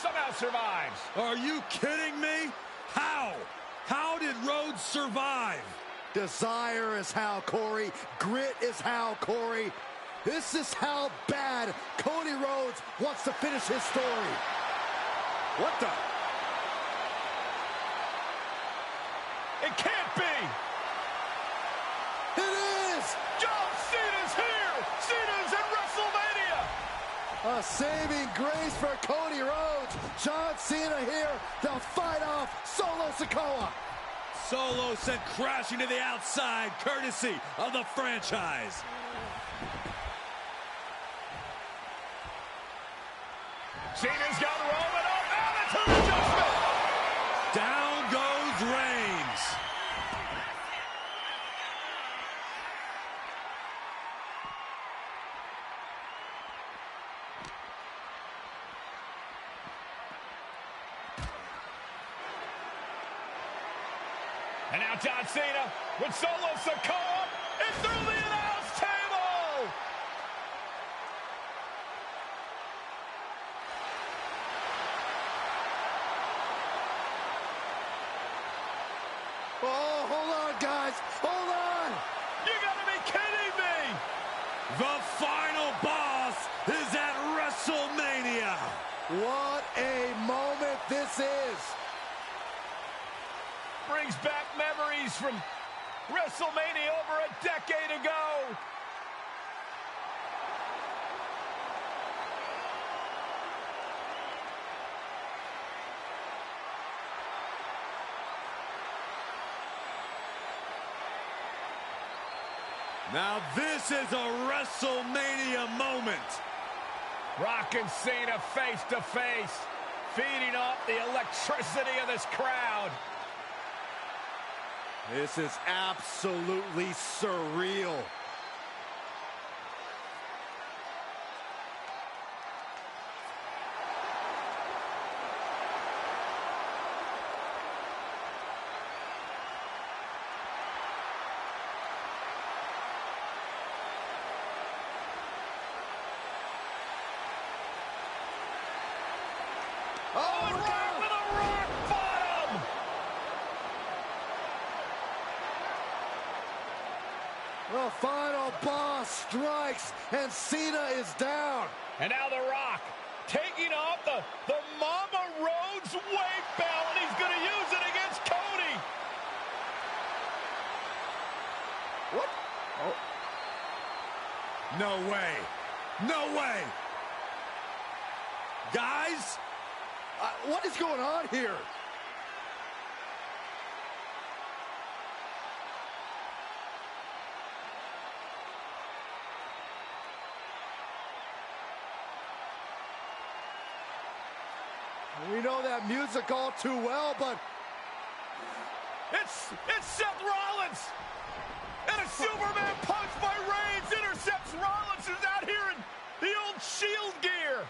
somehow survives. Are you kidding me? How? How did Rhodes survive? Desire is how, Corey. Grit is how, Corey. This is how bad Cody Rhodes wants to finish his story. What the? It can't be. It is! John Cena's here! Cena's in WrestleMania! A saving grace for Cody Rhodes. John Cena here to fight off Solo Sikoa. Solo sent crashing to the outside, courtesy of the franchise. Cena's got Roman up. Attitude adjustment. Down goes Reigns. And now John Cena with Solo Sikoa and through the announce table. Oh, hold on, guys. Hold on. You gotta be kidding me. The final boss is at WrestleMania. What a moment this is. Brings back memories from WrestleMania over a decade ago. Now this is a WrestleMania moment. Rock and Cena face to face, feeding off the electricity of this crowd. This is absolutely surreal. Oh, and Rock with a rock bottom! The final boss strikes, and Cena is down. And now The Rock taking off the Mama Rhodes weight belt, and he's going to use it against Cody. What? Oh. No way. No way. Guys? What is going on here? We know that music all too well, but It's Seth Rollins! And a Superman punch by Reigns intercepts Rollins, who's out here in the old Shield gear.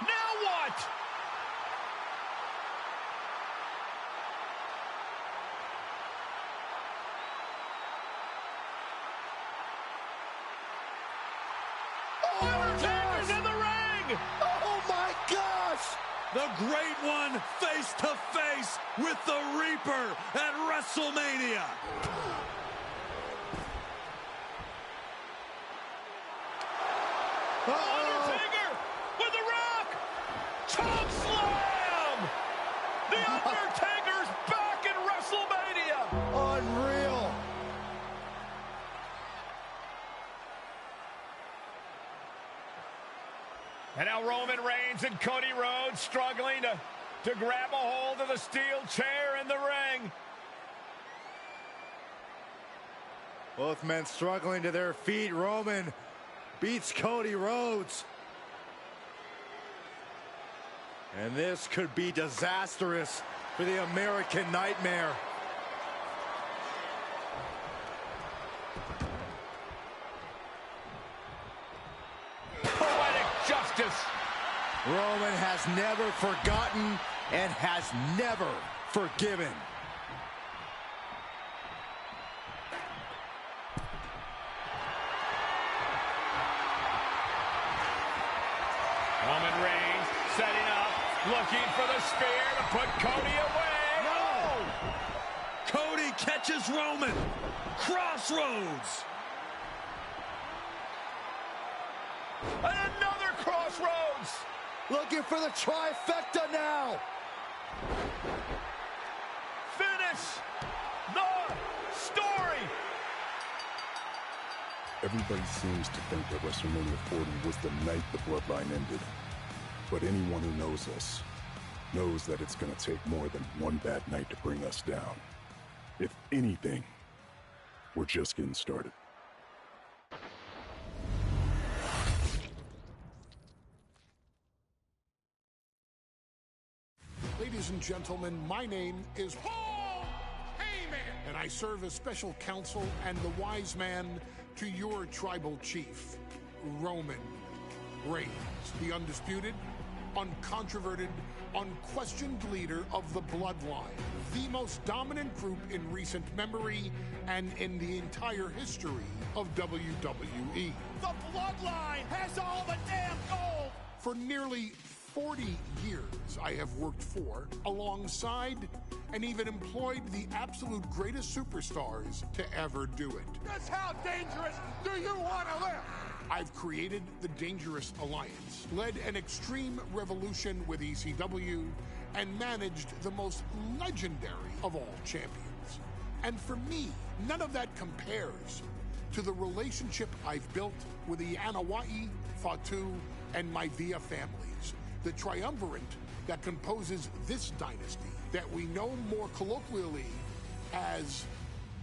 Now what? Undertaker's in the ring! oh my gosh! The Great One face to face with the Reaper at WrestleMania. Undertaker with the Rock! Choke slam! The Undertaker's back in WrestleMania! Unreal! And now Roman Reigns and Cody Rhodes struggling to grab a hold of the steel chair in the ring. Both men struggling to their feet. Roman beats Cody Rhodes. And this could be disastrous for the American Nightmare. this. Roman has never forgotten and has never forgiven. Roman Reigns setting up, looking for the spear to put Cody away. No! Cody catches Roman. Crossroads. And another crossroads. Looking for the trifecta now. Finish the story. Everybody seems to think that WrestleMania 40 was the night the bloodline ended. But anyone who knows us knows that it's going to take more than one bad night to bring us down. If anything, we're just getting started. Ladies and gentlemen, my name is Paul Heyman, and I serve as special counsel and the wise man to your tribal chief, Roman Reigns, the undisputed, uncontroverted, unquestioned leader of the Bloodline, the most dominant group in recent memory and in the entire history of WWE. The Bloodline has all the damn gold. For nearly 40 years, I have worked for, alongside, and even employed the absolute greatest superstars to ever do it. Just how dangerous do you want to live? I've created the Dangerous Alliance, led an extreme revolution with ECW, and managed the most legendary of all champions. And for me, none of that compares to the relationship I've built with the Anoa'i, Fatu, and Maivia families, the triumvirate that composes this dynasty that we know more colloquially as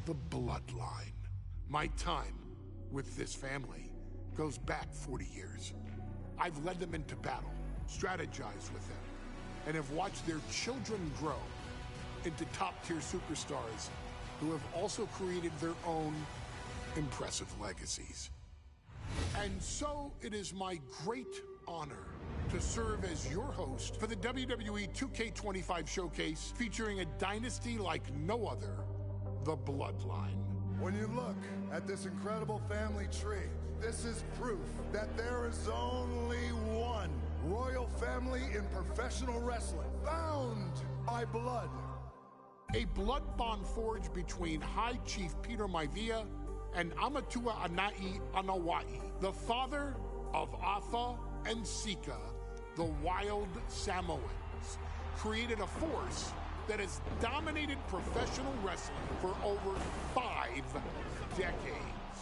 the Bloodline. My time with this family goes back 40 years. I've led them into battle, strategized with them, and have watched their children grow into top-tier superstars who have also created their own impressive legacies. And so it is my great honor to serve as your host for the WWE 2K25 Showcase, featuring a dynasty like no other, the Bloodline. When you look at this incredible family tree, this is proof that there is only one royal family in professional wrestling, bound by blood. A blood bond forged between High Chief Peter Maivia and Amatua Anai Anoa'i, the father of Afa and Sika, the Wild Samoans, created a force that has dominated professional wrestling for over 5 decades.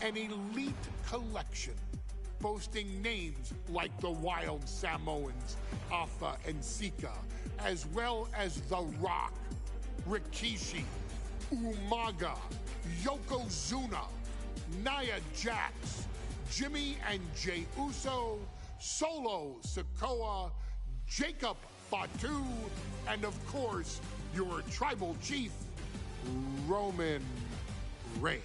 An elite collection boasting names like the Wild Samoans, Afa and Sika, as well as The Rock, Rikishi, Umaga, Yokozuna, Nia Jax, Jimmy and Jey Uso, Solo Sikoa, Jacob Fatu, and of course, your tribal chief, Roman Reigns.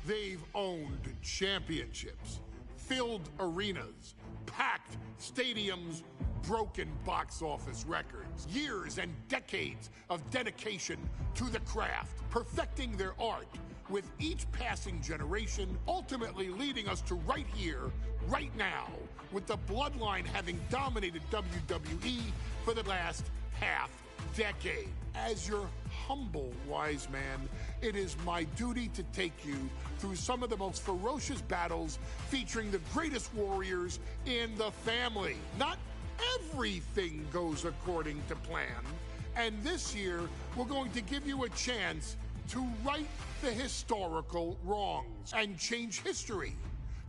They've owned championships, filled arenas, packed stadiums, broken box office records, years and decades of dedication to the craft, perfecting their art with each passing generation, ultimately leading us to right here, right now, with the Bloodline having dominated WWE for the last half decade. As your humble wise man, it is my duty to take you through some of the most ferocious battles featuring the greatest warriors in the family. Not everything goes according to plan, and this year we're going to give you a chance to right the historical wrongs and change history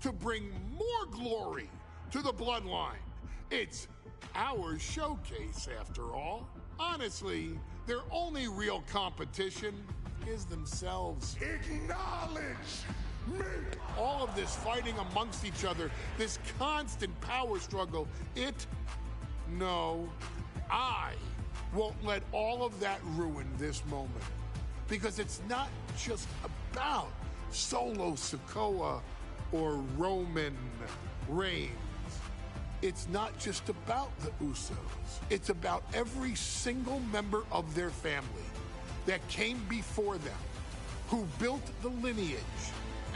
to bring more glory to the Bloodline. It's our showcase, after all. Honestly, their only real competition is themselves. Acknowledge me! All of this fighting amongst each other, this constant power struggle, I won't let all of that ruin this moment. Because it's not just about Solo Sikoa or Roman Reigns. it's not just about the Usos. It's about every single member of their family that came before them, who built the lineage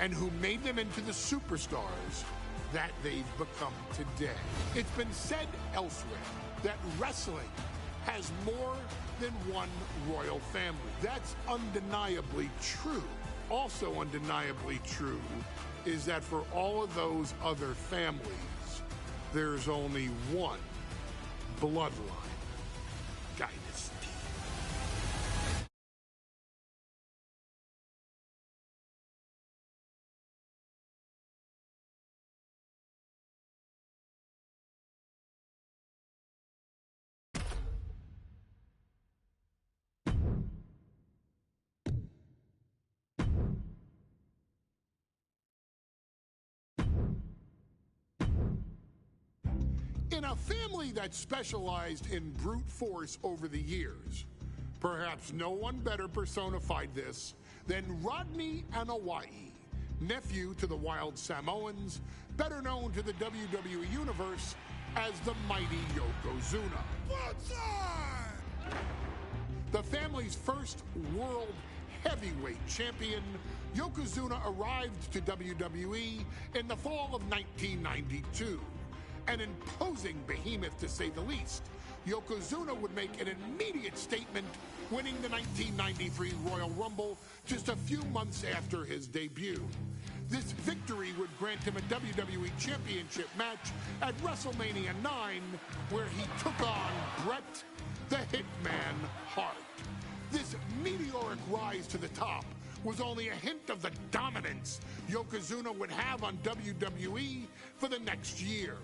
and who made them into the superstars that they've become today. It's been said elsewhere that wrestling has more than one royal family. That's undeniably true. Also undeniably true is that for all of those other families, there's only one bloodline dynasty. In a family that specialized in brute force over the years, perhaps no one better personified this than Rodney Anoa'i, nephew to the Wild Samoans, better known to the WWE Universe as the mighty Yokozuna. The family's first world heavyweight champion, Yokozuna arrived to WWE in the fall of 1992. An imposing behemoth, to say the least, Yokozuna would make an immediate statement, winning the 1993 Royal Rumble just a few months after his debut. This victory would grant him a WWE Championship match at WrestleMania 9, where he took on Bret the Hitman Hart. This meteoric rise to the top was only a hint of the dominance Yokozuna would have on WWE for the next year.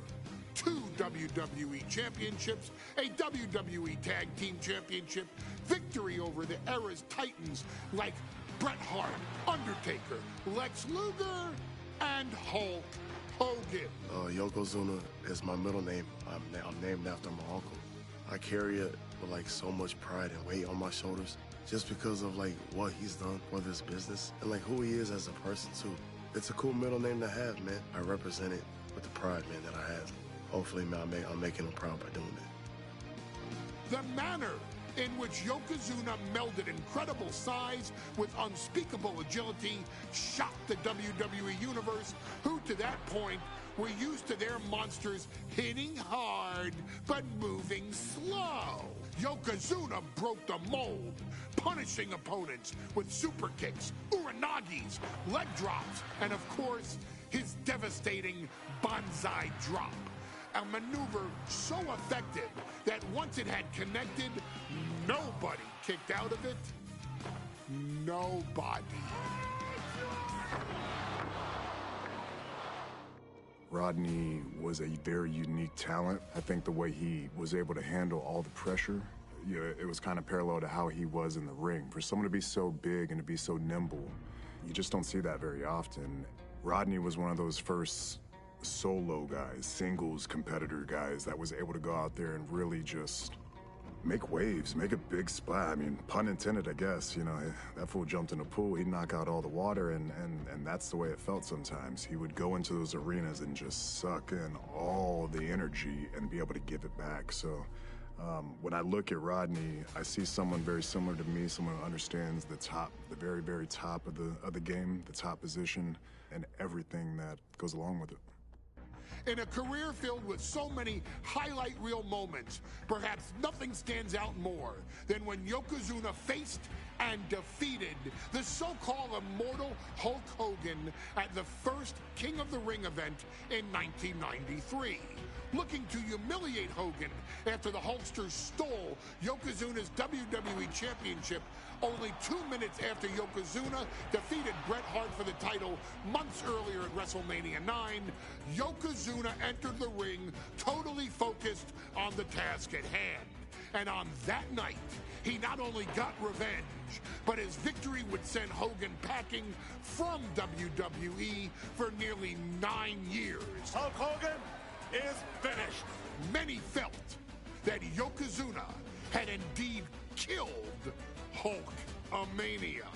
2 WWE championships, a WWE Tag Team Championship, victory over the era's titans like Bret Hart, Undertaker, Lex Luger, and Hulk Hogan. Yokozuna is my middle name. I'm named after my uncle. I carry it with so much pride and weight on my shoulders just because of what he's done for this business and who he is as a person too. It's a cool middle name to have, man. I represent it with the pride, man, that I have. Hopefully, man, I'm making him proud by doing it. The manner in which Yokozuna melded incredible size with unspeakable agility shocked the WWE Universe, who to that point were used to their monsters hitting hard but moving slow. Yokozuna broke the mold, punishing opponents with super kicks, uranagis, leg drops, and of course, his devastating Banzai drop. A maneuver so effective that once it had connected, nobody kicked out of it. Nobody. Rodney was a very unique talent. I think the way he was able to handle all the pressure, it was kind of parallel to how he was in the ring. For someone to be so big and to be so nimble, you just don't see that very often. Rodney was one of those first solo guys, singles competitor guys that was able to go out there and really just make waves, make a big splash. I mean, pun intended, I guess. That fool jumped in a pool, he'd knock out all the water, and that's the way it felt sometimes. He would go into those arenas and just suck in all the energy and be able to give it back. So when I look at Rodney, I see someone very similar to me, someone who understands the very, very top of the game, the top position, and everything that goes along with it. In a career filled with so many highlight reel moments, perhaps nothing stands out more than when Yokozuna faced and defeated the so-called immortal Hulk Hogan at the first King of the Ring event in 1993. Looking to humiliate Hogan after the Hulkster stole Yokozuna's WWE Championship only 2 minutes after Yokozuna defeated Bret Hart for the title months earlier at WrestleMania 9, Yokozuna entered the ring totally focused on the task at hand. And on that night, he not only got revenge, but his victory would send Hogan packing from WWE for nearly 9 years. Hulk Hogan is finished. Many felt that Yokozuna had indeed killed Hulkamania.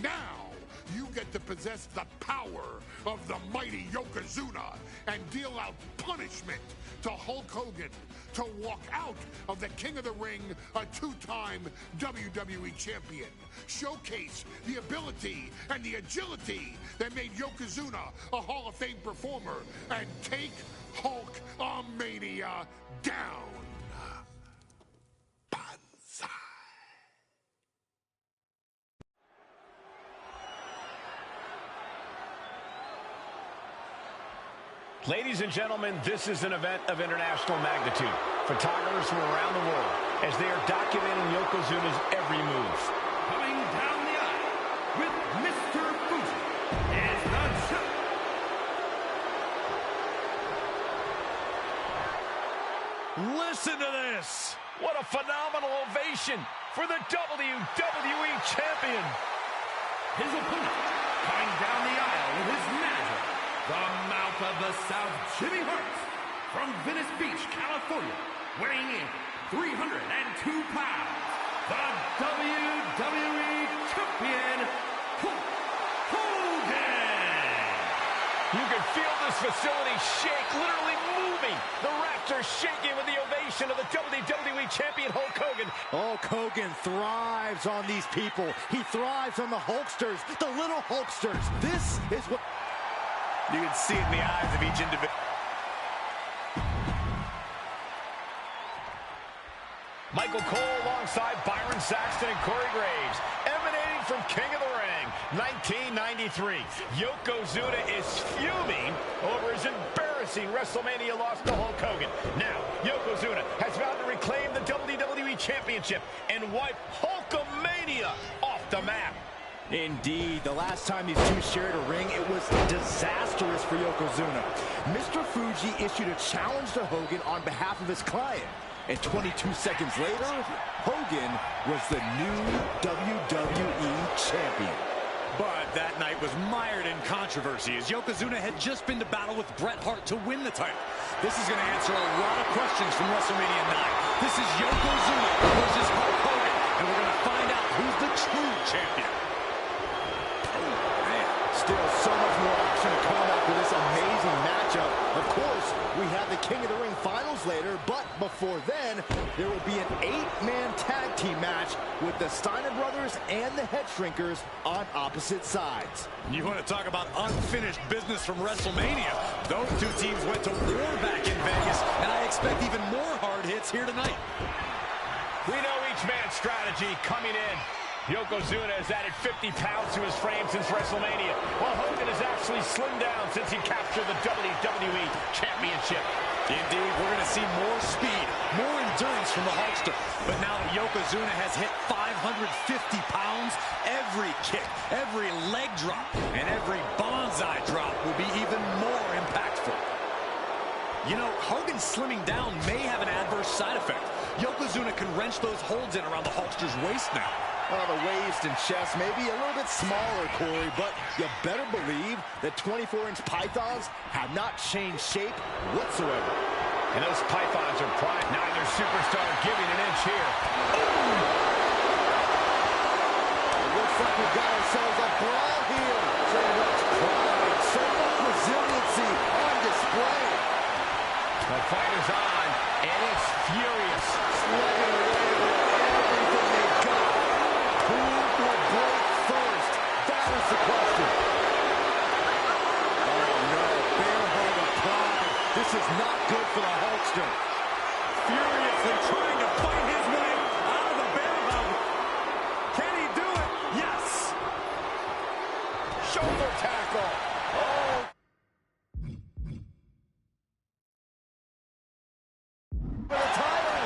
Now you get to possess the power of the mighty Yokozuna and deal out punishment to Hulk Hogan to walk out of the King of the Ring, a two-time WWE champion. Showcase the ability and the agility that made Yokozuna a Hall of Fame performer and take Hulkamania down. Banzai. Ladies and gentlemen, this is an event of international magnitude. Photographers from around the world as they are documenting Yokozuna's every move. Coming down the aisle with Mr. Fuji is the champ. Listen to this. What a phenomenal ovation for the WWE Champion. His opponent coming down the aisle with his manager, the Mouth of the South, Jimmy Hart, from Venice Beach, California, weighing in 302 pounds, the WWE Champion, Hulk Hogan. You can feel this facility shake, literally moving. The Raptors shaking with the ovation of the WWE Champion, Hulk Hogan. Hulk Hogan thrives on these people. He thrives on the Hulksters, the little Hulksters. This is what... You can see it in the eyes of each individual. Michael Cole alongside Byron Saxton and Corey Graves, emanating from King of the Ring, 1993. Yokozuna is fuming over his embarrassing WrestleMania loss to Hulk Hogan. Now, Yokozuna has vowed to reclaim the WWE Championship and wipe Hulkamania off the map. Indeed, the last time these two shared a ring, it was disastrous for Yokozuna. Mr. Fuji issued a challenge to Hogan on behalf of his client. And 22 seconds later, Hogan was the new WWE Champion. But that night was mired in controversy as Yokozuna had just been to battle with Bret Hart to win the title. This is going to answer a lot of questions from WrestleMania 9. This is Yokozuna versus Hulk Hogan, and we're going to find out who's the true champion. Still so much more action to come after this amazing matchup. Of course, we have the King of the Ring finals later, but before then, there will be an 8-man tag team match with the Steiner brothers and the Head Shrinkers on opposite sides. You want to talk about unfinished business from WrestleMania? Those two teams went to war back in Vegas, and I expect even more hard hits here tonight. We know each man's strategy coming in. Yokozuna has added 50 pounds to his frame since WrestleMania, while Hogan has actually slimmed down since he captured the WWE Championship. Indeed, we're going to see more speed, more endurance from the Hulkster. But now that Yokozuna has hit 550 pounds, every kick, every leg drop, and every bonsai drop will be even more impactful. You know, Hogan slimming down may have an adverse side effect. Yokozuna can wrench those holds in around the Hulkster's waist now. Oh, the waist and chest may be a little bit smaller, Corey, but you better believe that 24-inch pythons have not changed shape whatsoever. And those pythons are prime. Neither superstar giving an inch here. It looks like we've got ourselves a brawl here. So much pride, so much resiliency on display. The fight is on, and it's furious. Slugging away with everything they've got. Who will break first? That is the question. Oh no, bear hug of pride. This is not good for the Hulkster. Furiously trying to fight his way out of the bear hug. Can he do it? Yes. Shoulder tackle. Oh. For the title.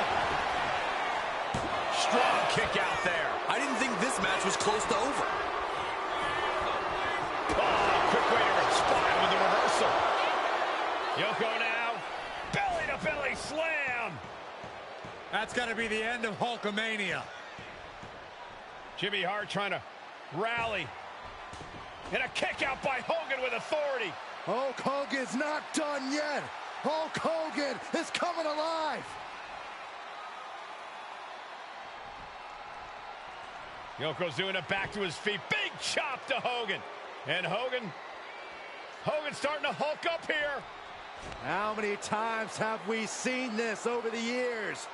Strong kick out there. I didn't think this match was close to over. Oh, quick way to respond with the reversal. Yoko now, belly-to-belly slam. That's got to be the end of Hulkamania. Jimmy Hart trying to rally. And a kick out by Hogan with authority. Hulk Hogan's not done yet. Hulk Hogan is coming alive. Yokozuna back to his feet. Big chop to Hogan. And Hogan's starting to hulk up here. How many times have we seen this over the years?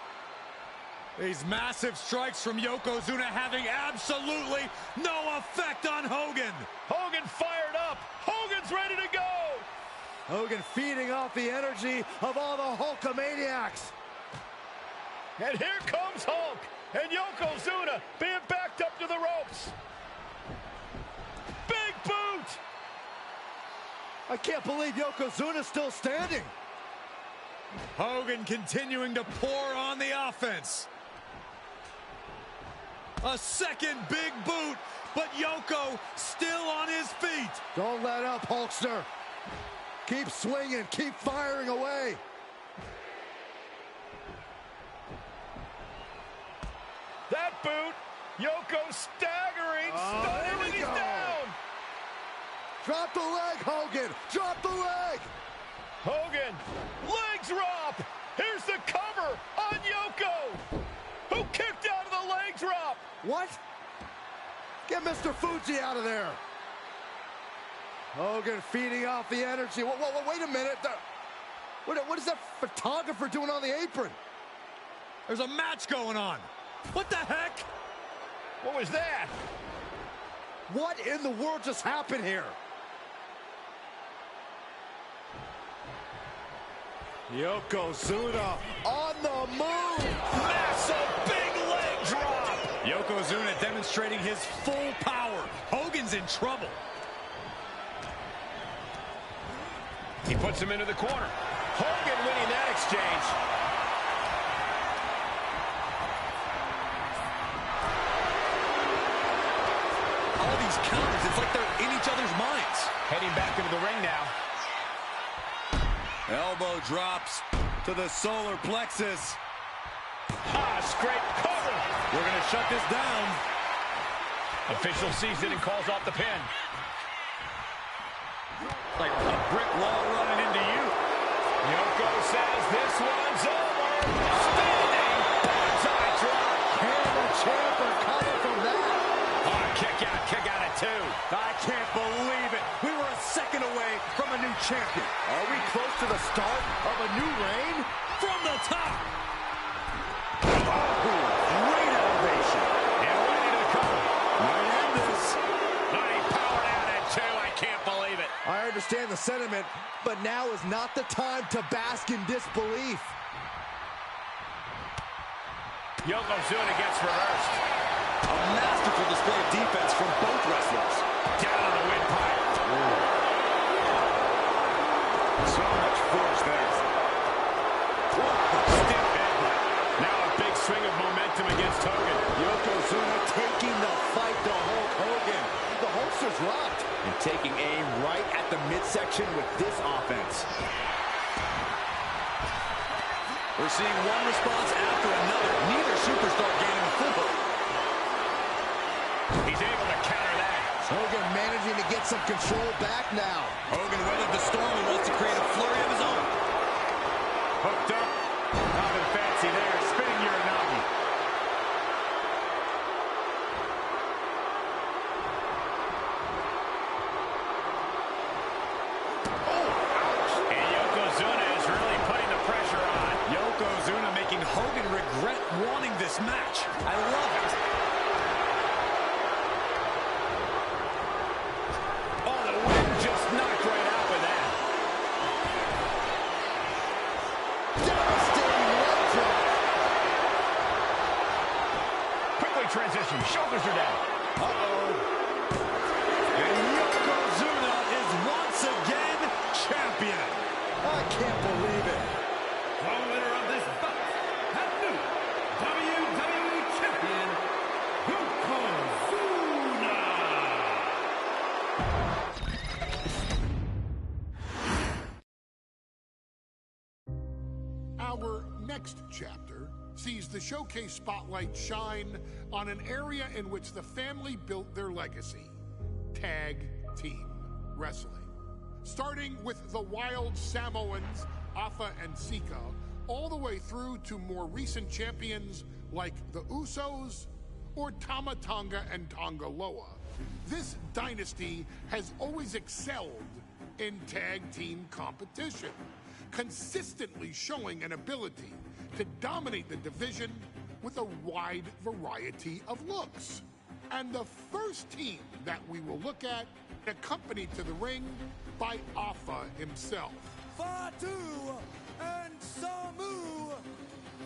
These massive strikes from Yokozuna having absolutely no effect on Hogan. Hogan fired up. Hogan's ready to go. Hogan feeding off the energy of all the Hulkamaniacs. And here comes Hulk. And Yokozuna being backed up to the ropes. Big boot. I can't believe Yokozuna's still standing. Hogan continuing to pour on the offense. A second big boot, but Yoko still on his feet. Don't let up, Hulkster. Keep swinging, keep firing away. That boot, Yoko staggering, stunning, and he's down. Drop the leg, Hogan. Drop the leg. Hogan, leg drop. Here's the cover on Yoko, who kicked out of the leg drop. What? Get Mr. Fuji out of there. Hogan feeding off the energy. Wait a minute. What is that photographer doing on the apron? There's a match going on. What the heck? What was that? What in the world just happened here? Yokozuna on the move. Massive big leg drop. Yokozuna demonstrating his full power. Hogan's in trouble. He puts him into the corner. Hogan winning that exchange. All these counters, it's like they're in each other's minds. Heading back into the ring now. Elbow drops to the solar plexus. Scrape cover. We're going to shut this down. Official sees it and calls off the pin. Like a brick wall running into you. Yoko says this one's over. Standing banzai drop. Can the champ recover from that? Kick out at 2. I can't believe it. We were a second away from a new champion. Are we close to the start of a new reign? From the top. Great elevation. And ready to come. Might end this. He powered out at 2. I can't believe it. I understand the sentiment, but now is not the time to bask in disbelief. Yokozuna gets reversed. A masterful display of defense from both wrestlers. Down on the windpipe. So much force there. Stiff headbutt. Now a big swing of momentum against Hogan. Yokozuna taking the fight to Hulk Hogan. The Hulkster's rocked. And taking aim right at the midsection with this offense. We're seeing one response after another. Neither superstar gaining a foothold. He's able to counter that. Hogan managing to get some control back now. Hogan weathered the storm and wants to create a flurry of his own. Hooked up. Nothing fancy there. Spinning Uranagi. And Yokozuna is really putting the pressure on. Yokozuna making Hogan regret wanting this match. I love it. Oh, the wind just knocked right out with that. Devastating leg drop. Quickly transition. Shoulders are down. And Yokozuna is once again champion. I can't believe it. The winner of this bout, and new WWE Champion, Yokozuna. Our next chapter sees the showcase spotlight shine on an area in which the family built their legacy: tag team wrestling. Starting with the Wild Samoans, Afa and Sika, all the way through to more recent champions like the Usos or Tama Tonga and Tonga Loa. This dynasty has always excelled in tag team competition, consistently showing an ability to dominate the division with a wide variety of looks. And the first team that we will look at, accompanied to the ring by Alpha himself. Fatu and Samu,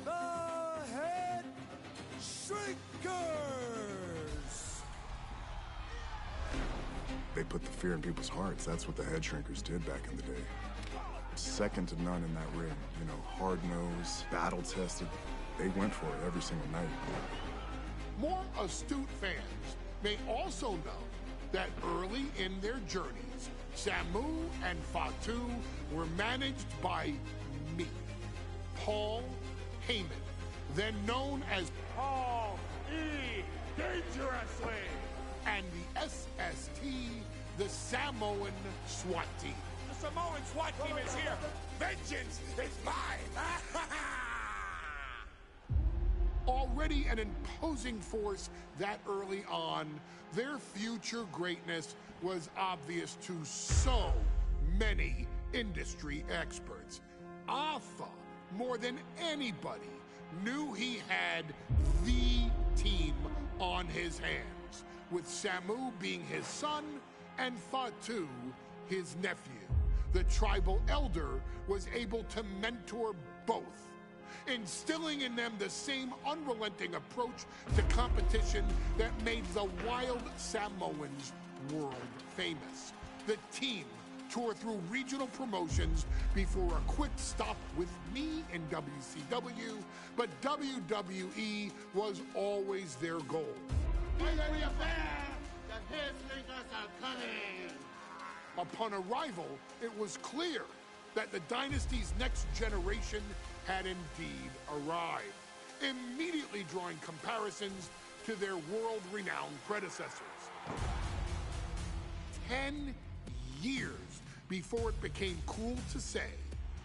the Head Shrinkers. They put the fear in people's hearts. That's what the Head Shrinkers did back in the day. Second to none in that ring. You know, hard-nosed, battle-tested. They went for it every single night. More astute fans may also know that early in their journeys, Samu and Fatu were managed by me, Paul Heyman, then known as Paul E. Dangerously, and the SST, the Samoan SWAT team. The Samoan SWAT team is here. Vengeance is mine. Already an imposing force that early on, their future greatness was obvious to so many industry experts. Alpha, more than anybody, knew he had the team on his hands, with Samu being his son and Fatu his nephew. The tribal elder was able to mentor both, instilling in them the same unrelenting approach to competition that made the wild Samoans world famous. The team toured through regional promotions before a quick stop with me in WCW, but WWE was always their goal. Upon arrival, it was clear that the dynasty's next generation had indeed arrived, immediately drawing comparisons to their world-renowned predecessors. 10 years before it became cool to say,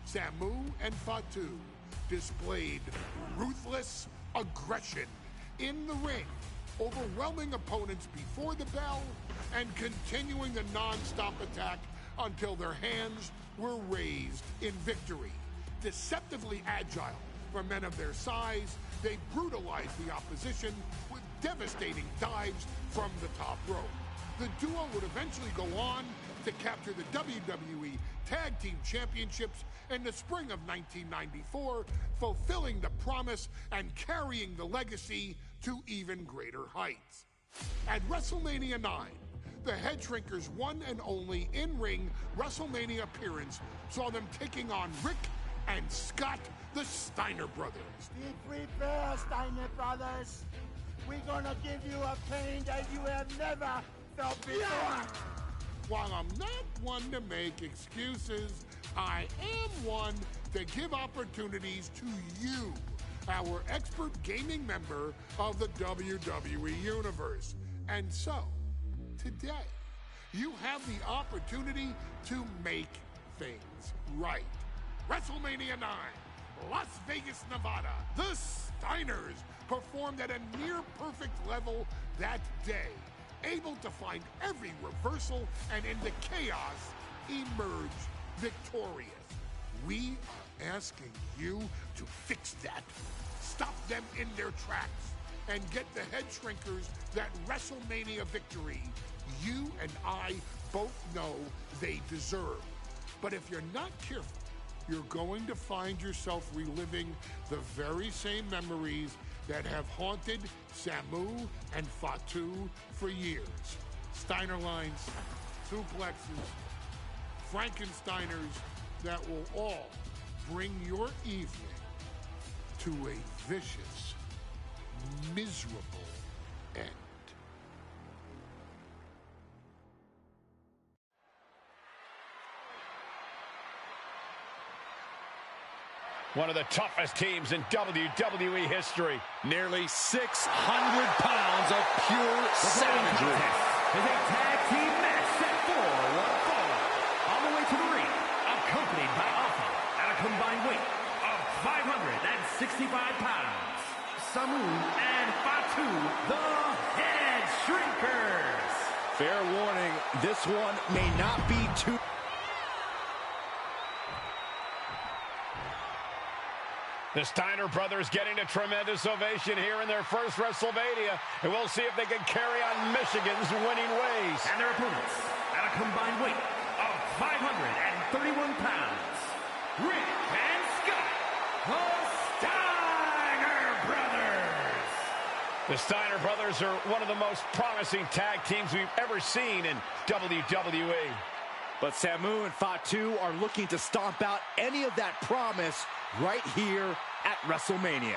Samu and Fatu displayed ruthless aggression in the ring, overwhelming opponents before the bell and continuing the non-stop attack until their hands were raised in victory. Deceptively agile for men of their size, they brutalized the opposition with devastating dives from the top rope. The duo would eventually go on to capture the WWE Tag Team Championships in the spring of 1994, fulfilling the promise and carrying the legacy to even greater heights. At WrestleMania 9, the Head Shrinkers' one and only in-ring WrestleMania appearance saw them taking on Rick and Scott, the Steiner brothers. Be prepared, Steiner brothers. We're gonna give you a pain that you have never felt before. Yeah! While I'm not one to make excuses, I am one to give opportunities to you, our expert gaming member of the WWE Universe. And so, today, you have the opportunity to make things right. WrestleMania 9, Las Vegas, Nevada. The Steiners performed at a near-perfect level that day, able to find every reversal and in the chaos emerge victorious. We are asking you to fix that, stop them in their tracks, and get the Head Shrinkers that WrestleMania victory you and I both know they deserve. But if you're not careful, you're going to find yourself reliving the very same memories that have haunted Samu and Fatu for years. Steiner lines, suplexes, Frankensteiners that will all bring your evening to a vicious, miserable end. One of the toughest teams in WWE history. Nearly 600 pounds of pure savagery. Is a tag team match set for one fall. On the way to the ring, accompanied by Alpha at a combined weight of 565 pounds. Samu and Wwe2k, the Head Shrinkers. Fair warning, this one may not be too... The Steiner brothers getting a tremendous ovation here in their first WrestleMania, and we'll see if they can carry on Michigan's winning ways. And their opponents, at a combined weight of 531 pounds, Rick and Scott, the Steiner brothers. The Steiner brothers are one of the most promising tag teams we've ever seen in WWE. But Samu and Wwe2k are looking to stomp out any of that promise right here at WrestleMania.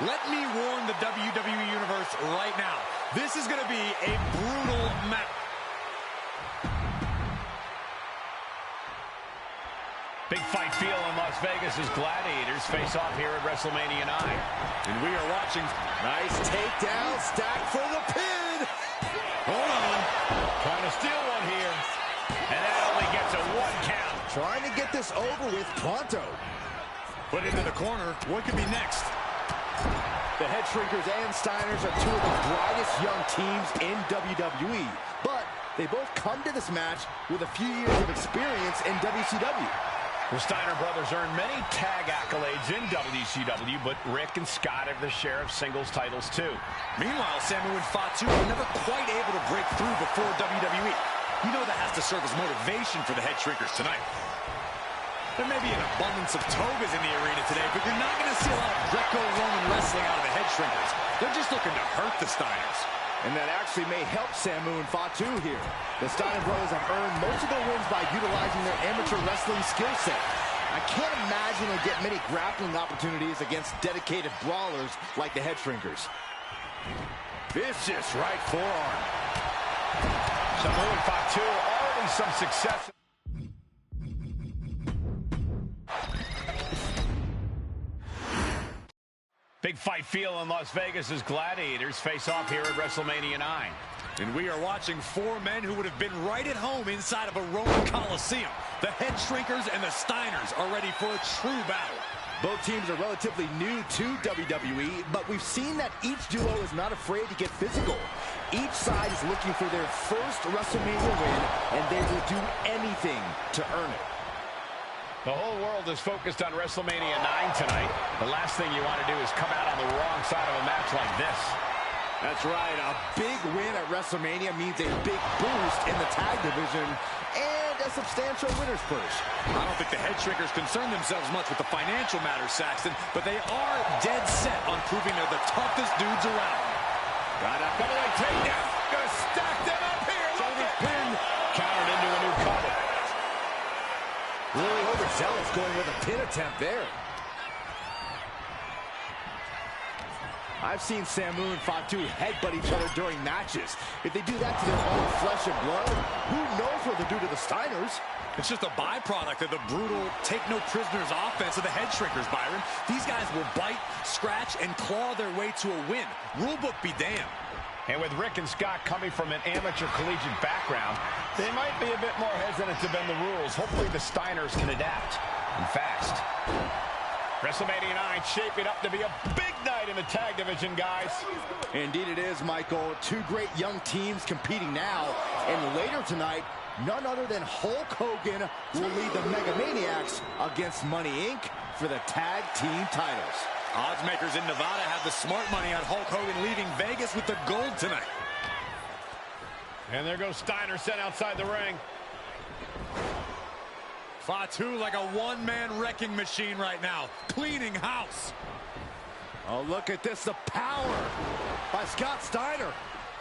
Let me warn the WWE Universe right now. This is going to be a brutal match. Big fight feel in Las Vegas as Gladiators face off here at WrestleMania 9. And we are watching. Nice takedown, stack for the pin. Hold on. Trying to steal one here. And that only gets a 1 count. Trying to get this over with pronto. Put into the corner. What could be next? The Head Shrinkers and Steiners are two of the brightest young teams in WWE. But they both come to this match with a few years of experience in WCW. The Steiner brothers earned many tag accolades in WCW, but Rick and Scott have their share of singles titles too. Meanwhile, Samu and Wwe2k were never quite able to break through before WWE. You know that has to serve as motivation for the Head Shrinkers tonight. There may be an abundance of togas in the arena today, but you're not going to see a lot of Greco-Roman wrestling out of the Head Shrinkers. They're just looking to hurt the Steiners. And that actually may help Samu and Wwe2k here. The Steiner brothers have earned most of their wins by utilizing their amateur wrestling skill set. I can't imagine they'll get many grappling opportunities against dedicated brawlers like the Head Shrinkers. Vicious right forearm. Samu and Wwe2k already some success. Big fight feel in Las Vegas as Gladiators face off here at WrestleMania 9. And we are watching 4 men who would have been right at home inside of a Roman Coliseum. The Head Shrinkers and the Steiners are ready for a true battle. Both teams are relatively new to WWE, but we've seen that each duo is not afraid to get physical. Each side is looking for their first WrestleMania win, and they will do anything to earn it. The whole world is focused on WrestleMania 9 tonight. The last thing you want to do is come out on the wrong side of a match like this. That's right. A big win at WrestleMania means a big boost in the tag division and a substantial winner's purse. I don't think the Head Shrinkers concern themselves much with the financial matters, Saxton, but they are dead set on proving they're the toughest dudes around. Got a couple of takedowns. Gonna stack them up here. Shoulder pin. Countered into a new cover. Really overzealous going with a pin attempt there. I've seen Samu and Wwe2k headbutt each other during matches. If they do that to their own flesh and blood, who knows what they'll do to the Steiners? It's just a byproduct of the brutal take-no-prisoners offense of the Head Shrinkers, Byron. These guys will bite, scratch, and claw their way to a win. Rulebook be damned. And with Rick and Scott coming from an amateur collegiate background, they might be a bit more hesitant to bend the rules. Hopefully the Steiners can adapt, and fast. WrestleMania 9 shaping up to be a big night in the tag division, guys. Indeed it is, Michael. 2 great young teams competing now. And later tonight, none other than Hulk Hogan will lead the Mega Maniacs against Money Inc. for the tag team titles. Odds makers in Nevada have the smart money on Hulk Hogan leaving Vegas with the gold tonight. And there goes Steiner sent outside the ring. Wwe2k like a one-man wrecking machine right now, cleaning house. Oh, look at this, the power by Scott Steiner.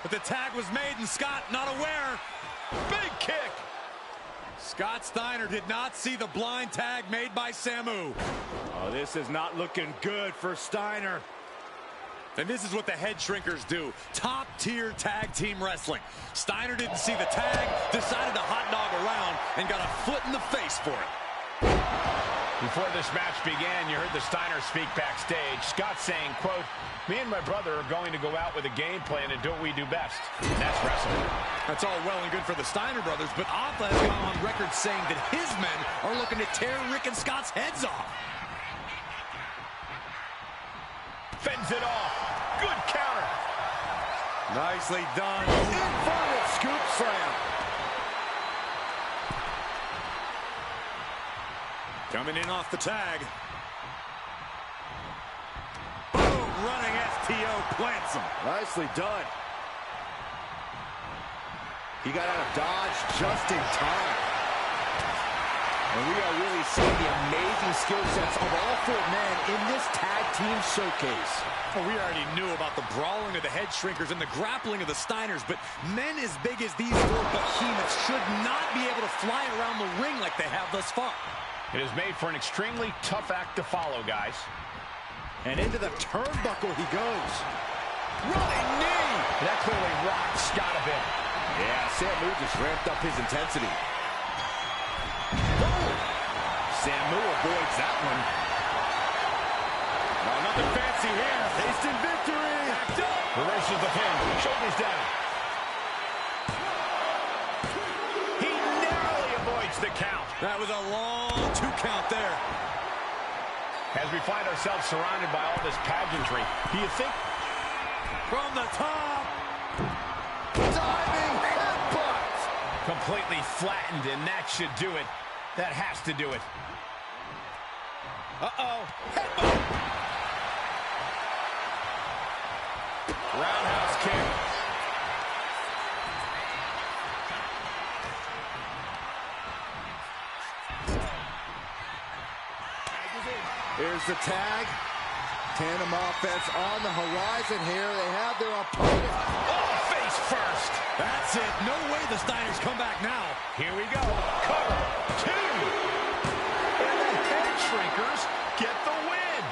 But the tag was made and Scott not aware. Big kick. Scott Steiner did not see the blind tag made by Samu. Oh, this is not looking good for Steiner. And this is what the Head Shrinkers do. Top-tier tag team wrestling. Steiner didn't see the tag, decided to hot dog around, and got a foot in the face for it. Before this match began, you heard the Steiners speak backstage. Scott saying, quote, "Me and my brother are going to go out with a game plan and do what we do best. And that's wrestling." That's all well and good for the Steiner brothers, but Alpha has gone on record saying that his men are looking to tear Rick and Scott's heads off. Fends it off. Good counter. Nicely done. Inverted scoop slam. Coming in off the tag. Boom, running STO plants him. Nicely done. He got out of dodge just in time. And we are really seeing the amazing skill sets of all four men in this tag team showcase. Well, we already knew about the brawling of the head shrinkers and the grappling of the Steiners, but men as big as these four behemoths should not be able to fly around the ring like they have thus far. It is made for an extremely tough act to follow, guys. And into the turnbuckle he goes. Running knee! That clearly rocked Scott a bit. Yeah, Samu just ramped up his intensity. Boom! Samu avoids that one. No, nothing fancy here. Tasting victory! Backed up! Reverses the pin. Shoulders down. He narrowly avoids the count. That was a long 2 count there. As we find ourselves surrounded by all this pageantry, do you think... From the top! Diving headbutt! Completely flattened, and that should do it. That has to do it. Uh-oh. Headbutt! Roundhouse kick. Here's the tag. Tandem offense on the horizon here. They have their opponent. Oh, face first. That's it. No way the Steiners come back now. Here we go. Cover. 2. And the head shrinkers get the win.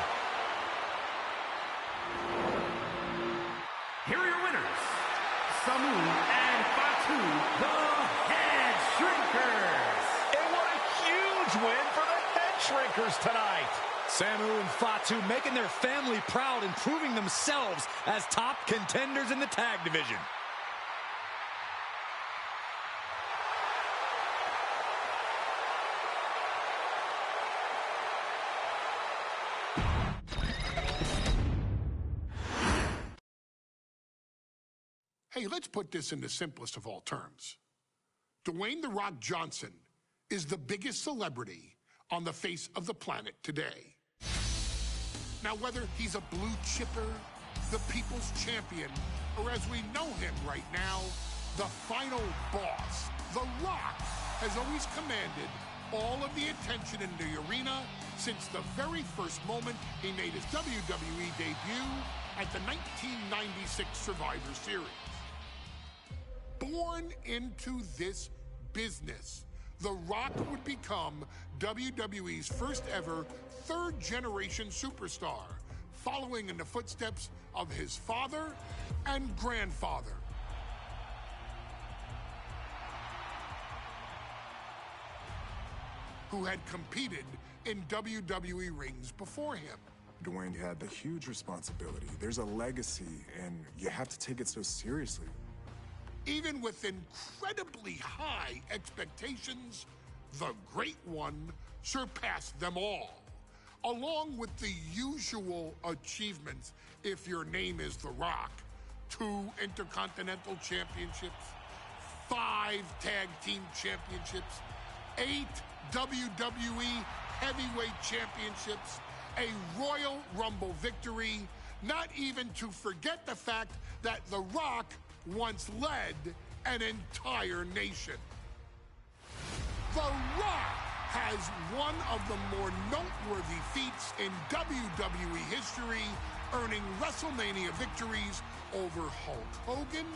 Here are your winners, Samu and Fatu, the Head Shrinkers. And what a huge win for the head shrinkers tonight. Samu and Fatu making their family proud and proving themselves as top contenders in the tag division. Hey, let's put this in the simplest of all terms. Dwayne "The Rock" Johnson is the biggest celebrity on the face of the planet today. Now, whether he's a blue chipper, the people's champion, or as we know him right now, the final boss, The Rock has always commanded all of the attention in the arena since the very first moment he made his WWE debut at the 1996 Survivor Series. Born into this business, The Rock would become WWE's first ever third-generation superstar, following in the footsteps of his father and grandfather. Who had competed in WWE rings before him. Dwayne had the huge responsibility. There's a legacy, and you have to take it so seriously. Even with incredibly high expectations, the Great One surpassed them all. Along with the usual achievements, if your name is The Rock: 2 Intercontinental Championships, 5 Tag Team Championships, 8 WWE Heavyweight Championships, a Royal Rumble victory, not even to forget the fact that The Rock once led an entire nation. The Rock has one of the more noteworthy feats in WWE history, earning WrestleMania victories over Hulk Hogan,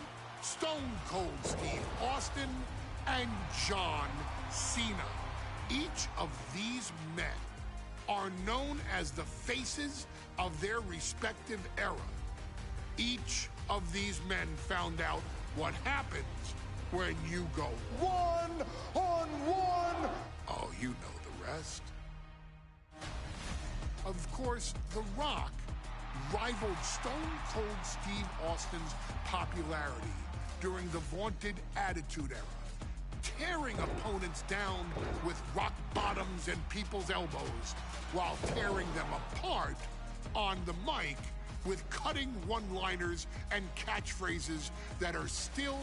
Stone Cold Steve Austin, and John Cena. Each of these men are known as the faces of their respective era. Each of these men found out what happens when you go one-on-one. Oh, you know the rest. Of course, The Rock rivaled Stone Cold Steve Austin's popularity during the vaunted Attitude Era, tearing opponents down with rock bottoms and people's elbows while tearing them apart on the mic with cutting one-liners and catchphrases that are still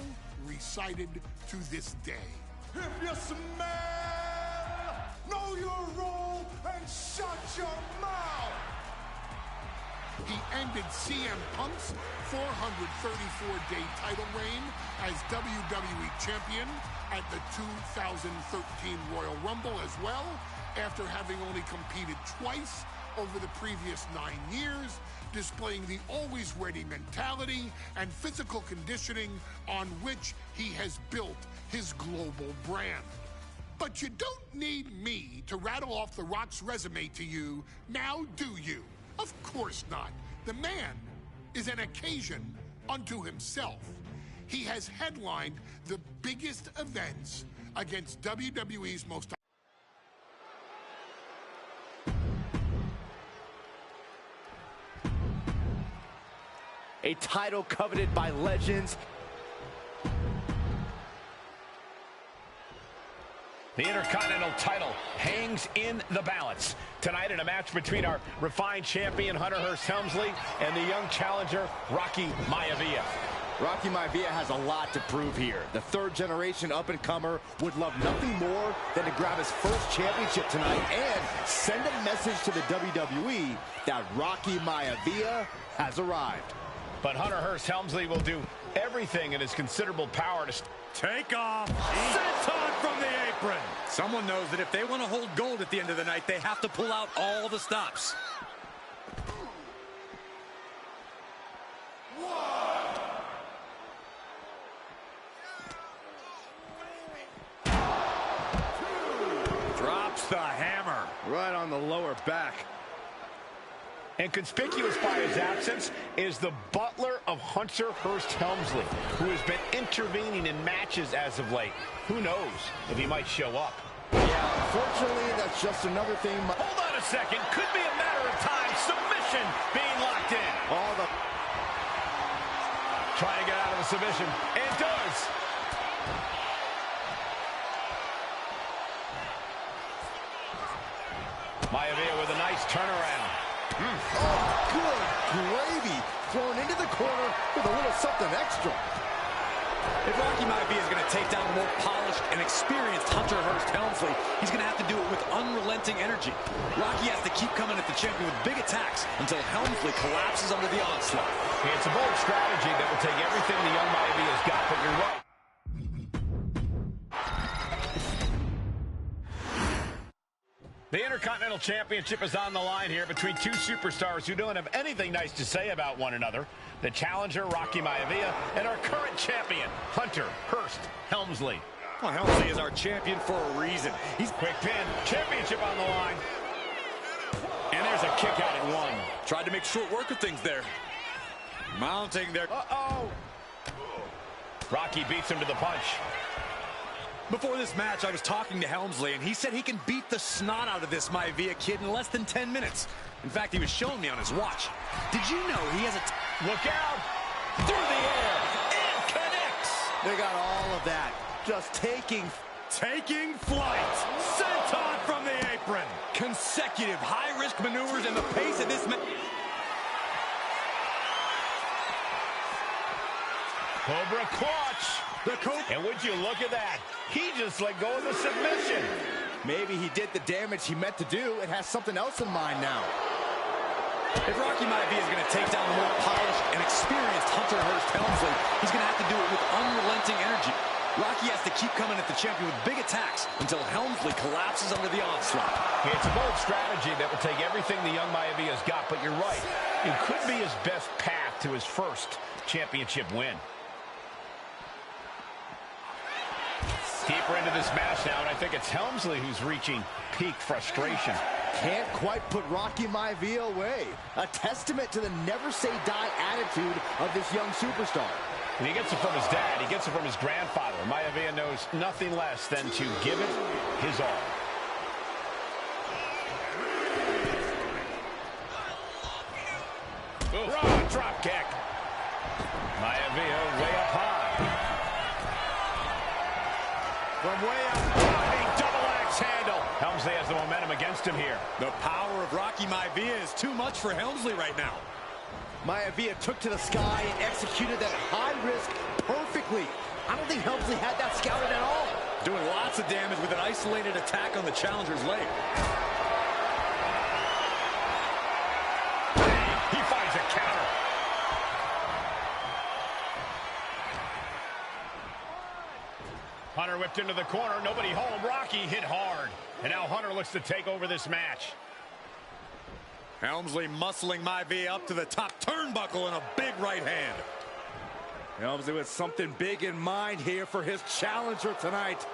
recited to this day. If you smell, know your role and shut your mouth. He ended CM Punk's 434-day title reign as WWE Champion at the 2013 Royal Rumble as well, after having only competed twice over the previous 9 years, displaying the always ready mentality and physical conditioning on which he has built his global brand. But you don't need me to rattle off The Rock's resume to you, now do you? Of course not. The man is an occasion unto himself. He has headlined the biggest events against WWE's most... A title coveted by legends. The Intercontinental title hangs in the balance tonight in a match between our refined champion Hunter Hearst Helmsley and the young challenger Rocky Maivia. Rocky Maivia has a lot to prove here. The third-generation up-and-comer would love nothing more than to grab his first championship tonight and send a message to the WWE that Rocky Maivia has arrived. But Hunter Hearst Helmsley will do everything in his considerable power to take off. Senton from the apron. Someone knows that if they want to hold gold at the end of the night, they have to pull out all the stops. Drops the hammer. Right on the lower back. And conspicuous by his absence is the butler of Hunter Hearst Helmsley, who has been intervening in matches as of late. Who knows if he might show up? Yeah, unfortunately, that's just another thing. Hold on a second. Could be a matter of time. Submission being locked in. All the... Trying to get out of the submission. And does. Maivia with a nice turnaround. Oh, good gravy. Thrown into the corner with a little something extra. If Rocky Maivia is going to take down the more polished and experienced Hunter Hearst Helmsley, he's going to have to do it with unrelenting energy. Rocky has to keep coming at the champion with big attacks until Helmsley collapses under the onslaught. It's a bold strategy that will take everything the young Maivia's got, but you're right. The Intercontinental Championship is on the line here between two superstars who don't have anything nice to say about one another. The challenger, Rocky Maivia, and our current champion, Hunter Hearst Helmsley. Well, Helmsley is our champion for a reason. He's quick pin. Championship on the line. And there's a kick out at one. Tried to make short work of things there. Mounting there. Uh-oh. Rocky beats him to the punch. Before this match, I was talking to Helmsley, and he said he can beat the snot out of this Maivia kid in less than 10 minutes. In fact, he was showing me on his watch. Did you know he has a... Look out! Through the air! And connects! They got all of that. Just taking flight. Senton from the apron. Consecutive high-risk maneuvers and the pace of this match. Cobra clutch. And would you look at that? He just let go of the submission. Maybe he did the damage he meant to do and has something else in mind now. If Rocky Maivia is going to take down the more polished and experienced Hunter Hearst Helmsley, he's going to have to do it with unrelenting energy. Rocky has to keep coming at the champion with big attacks until Helmsley collapses under the onslaught. It's a bold strategy that will take everything the young Maivia's got, but you're right. It could be his best path to his first championship win. Deeper into this match now, and I think it's Helmsley who's reaching peak frustration. Can't quite put Rocky Maivia away. A testament to the never-say-die attitude of this young superstar. And he gets it from his dad. He gets it from his grandfather. Maivia knows nothing less than to give it his all. Raw drop kick. Maivia way up high. From way up high, double axe handle. Helmsley has the momentum against him here. The power of Rocky Maivia is too much for Helmsley right now. Maivia took to the sky and executed that high risk perfectly. I don't think Helmsley had that scouted at all. Doing lots of damage with an isolated attack on the challenger's leg. He finds a counter. Hunter whipped into the corner, nobody home. Rocky hit hard. And now Hunter looks to take over this match. Helmsley muscling Maivia up to the top turnbuckle in a big right hand. Helmsley with something big in mind here for his challenger tonight.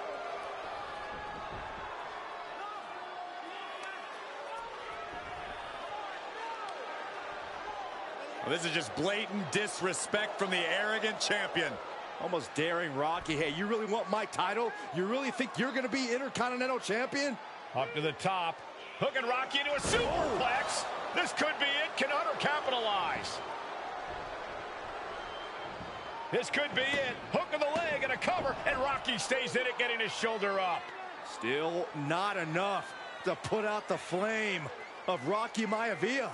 Well, this is just blatant disrespect from the arrogant champion. Almost daring Rocky. Hey, you really want my title? You really think you're going to be Intercontinental Champion? Up to the top. Hooking Rocky into a superplex. This could be it. Can Hunter capitalize? This could be it. Hook of the leg and a cover, and Rocky stays in it, getting his shoulder up. Still not enough to put out the flame of Rocky Maivia.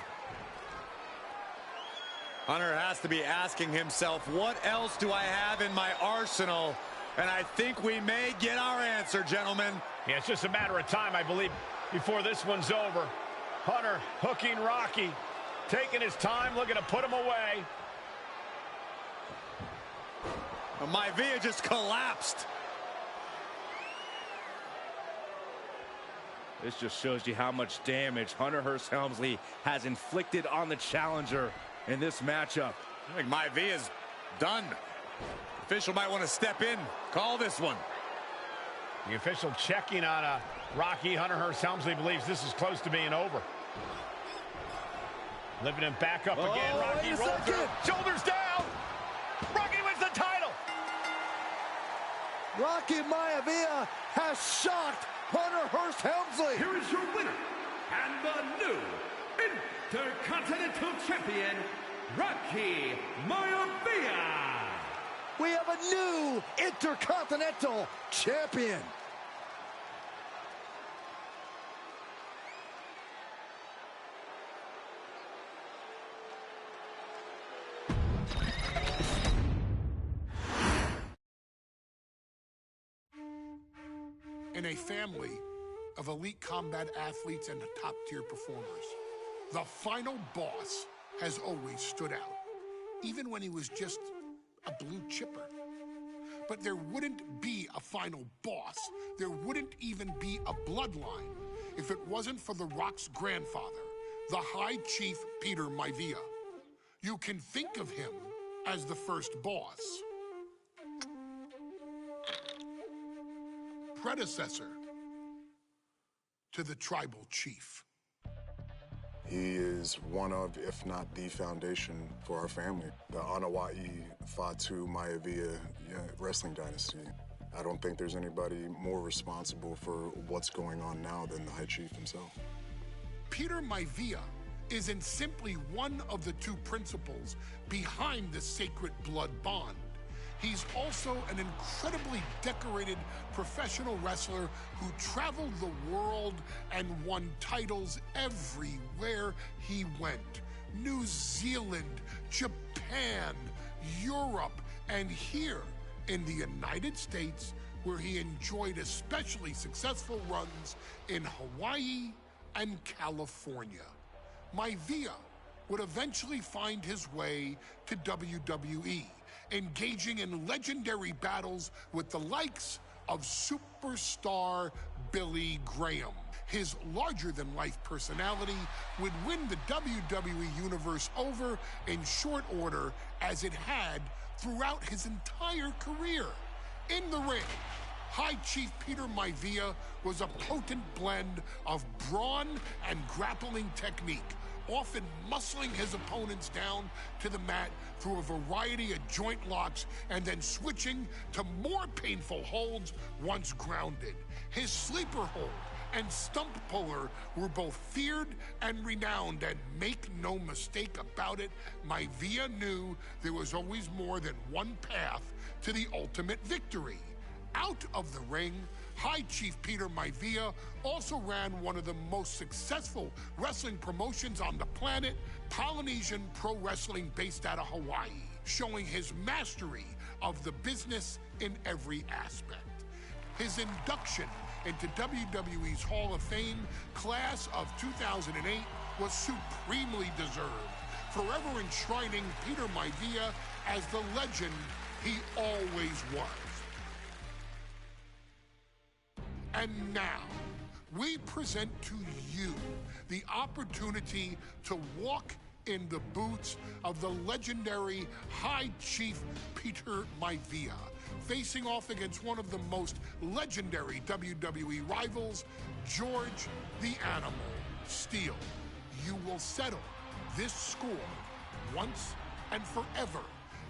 Hunter has to be asking himself, what else do I have in my arsenal? And I think we may get our answer, gentlemen. Yeah, it's just a matter of time, I believe, before this one's over. Hunter hooking Rocky, taking his time, looking to put him away. Maivia just collapsed. This just shows you how much damage Hunter Hearst Helmsley has inflicted on the challenger in this matchup. I think Maivia's done. Official might want to step in, call this one. The official checking on Rocky. Hunter Hearst Helmsley believes this is close to being over. Lifting him back up again. Rocky rolls through. Shoulders down. Rocky wins the title. Rocky Maivia has shocked Hunter Hearst Helmsley. Here is your winner and the new Intercontinental Champion, Rocky Maivia. We have a new Intercontinental Champion. In a family of elite combat athletes and top-tier performers, the final boss has always stood out, even when he was just a blue chipper. But there wouldn't be a final boss. There wouldn't even be a bloodline if it wasn't for The Rock's grandfather, the High Chief Peter Maivia. You can think of him as the first boss. Predecessor to the tribal chief. He is one of, if not the foundation for our family. The Wwe2k25 Maivia wrestling dynasty. I don't think there's anybody more responsible for what's going on now than the High Chief himself. Peter Maivia isn't simply one of the two principals behind the sacred blood bond. He's also an incredibly decorated professional wrestler who traveled the world and won titles everywhere he went. New Zealand, Japan, Europe, and here in the United States, where he enjoyed especially successful runs in Hawaii and California. Maivia would eventually find his way to WWE, engaging in legendary battles with the likes of superstar Billy Graham. His larger-than-life personality would win the WWE Universe over in short order, as it had throughout his entire career. In the ring, High Chief Peter Maivia was a potent blend of brawn and grappling technique, often muscling his opponents down to the mat through a variety of joint locks and then switching to more painful holds once grounded. His sleeper hold and stump puller were both feared and renowned, and make no mistake about it, Maivia knew there was always more than one path to the ultimate victory. Out of the ring, High Chief Peter Maivia also ran one of the most successful wrestling promotions on the planet, Polynesian Pro Wrestling, based out of Hawaii, showing his mastery of the business in every aspect. His induction into WWE's Hall of Fame class of 2008 was supremely deserved, forever enshrining Peter Maivia as the legend he always was. And now, we present to you the opportunity to walk in the boots of the legendary High Chief Peter Maivia, facing off against one of the most legendary WWE rivals, George the Animal Steele. You will settle this score once and forever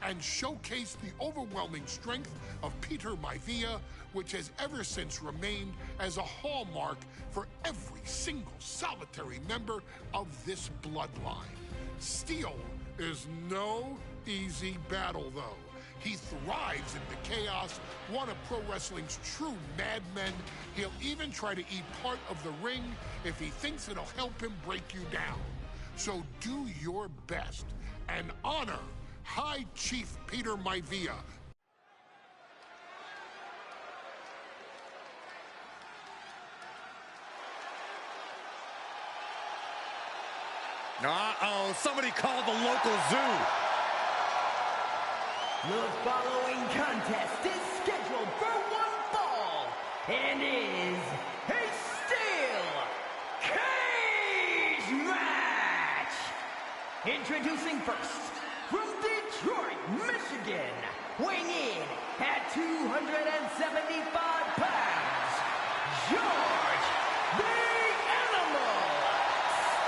and showcase the overwhelming strength of Peter Maivia, which has ever since remained as a hallmark for every single solitary member of this bloodline. Steele is no easy battle, though. He thrives in the chaos, one of pro wrestling's true madmen. He'll even try to eat part of the ring if he thinks it'll help him break you down. So do your best and honor High Chief Peter Maivia. Uh-oh, somebody called the local zoo. The following contest is scheduled for one fall and is a steel cage match. Introducing first, from Detroit, Michigan, weighing in at 275 pounds, George the Animal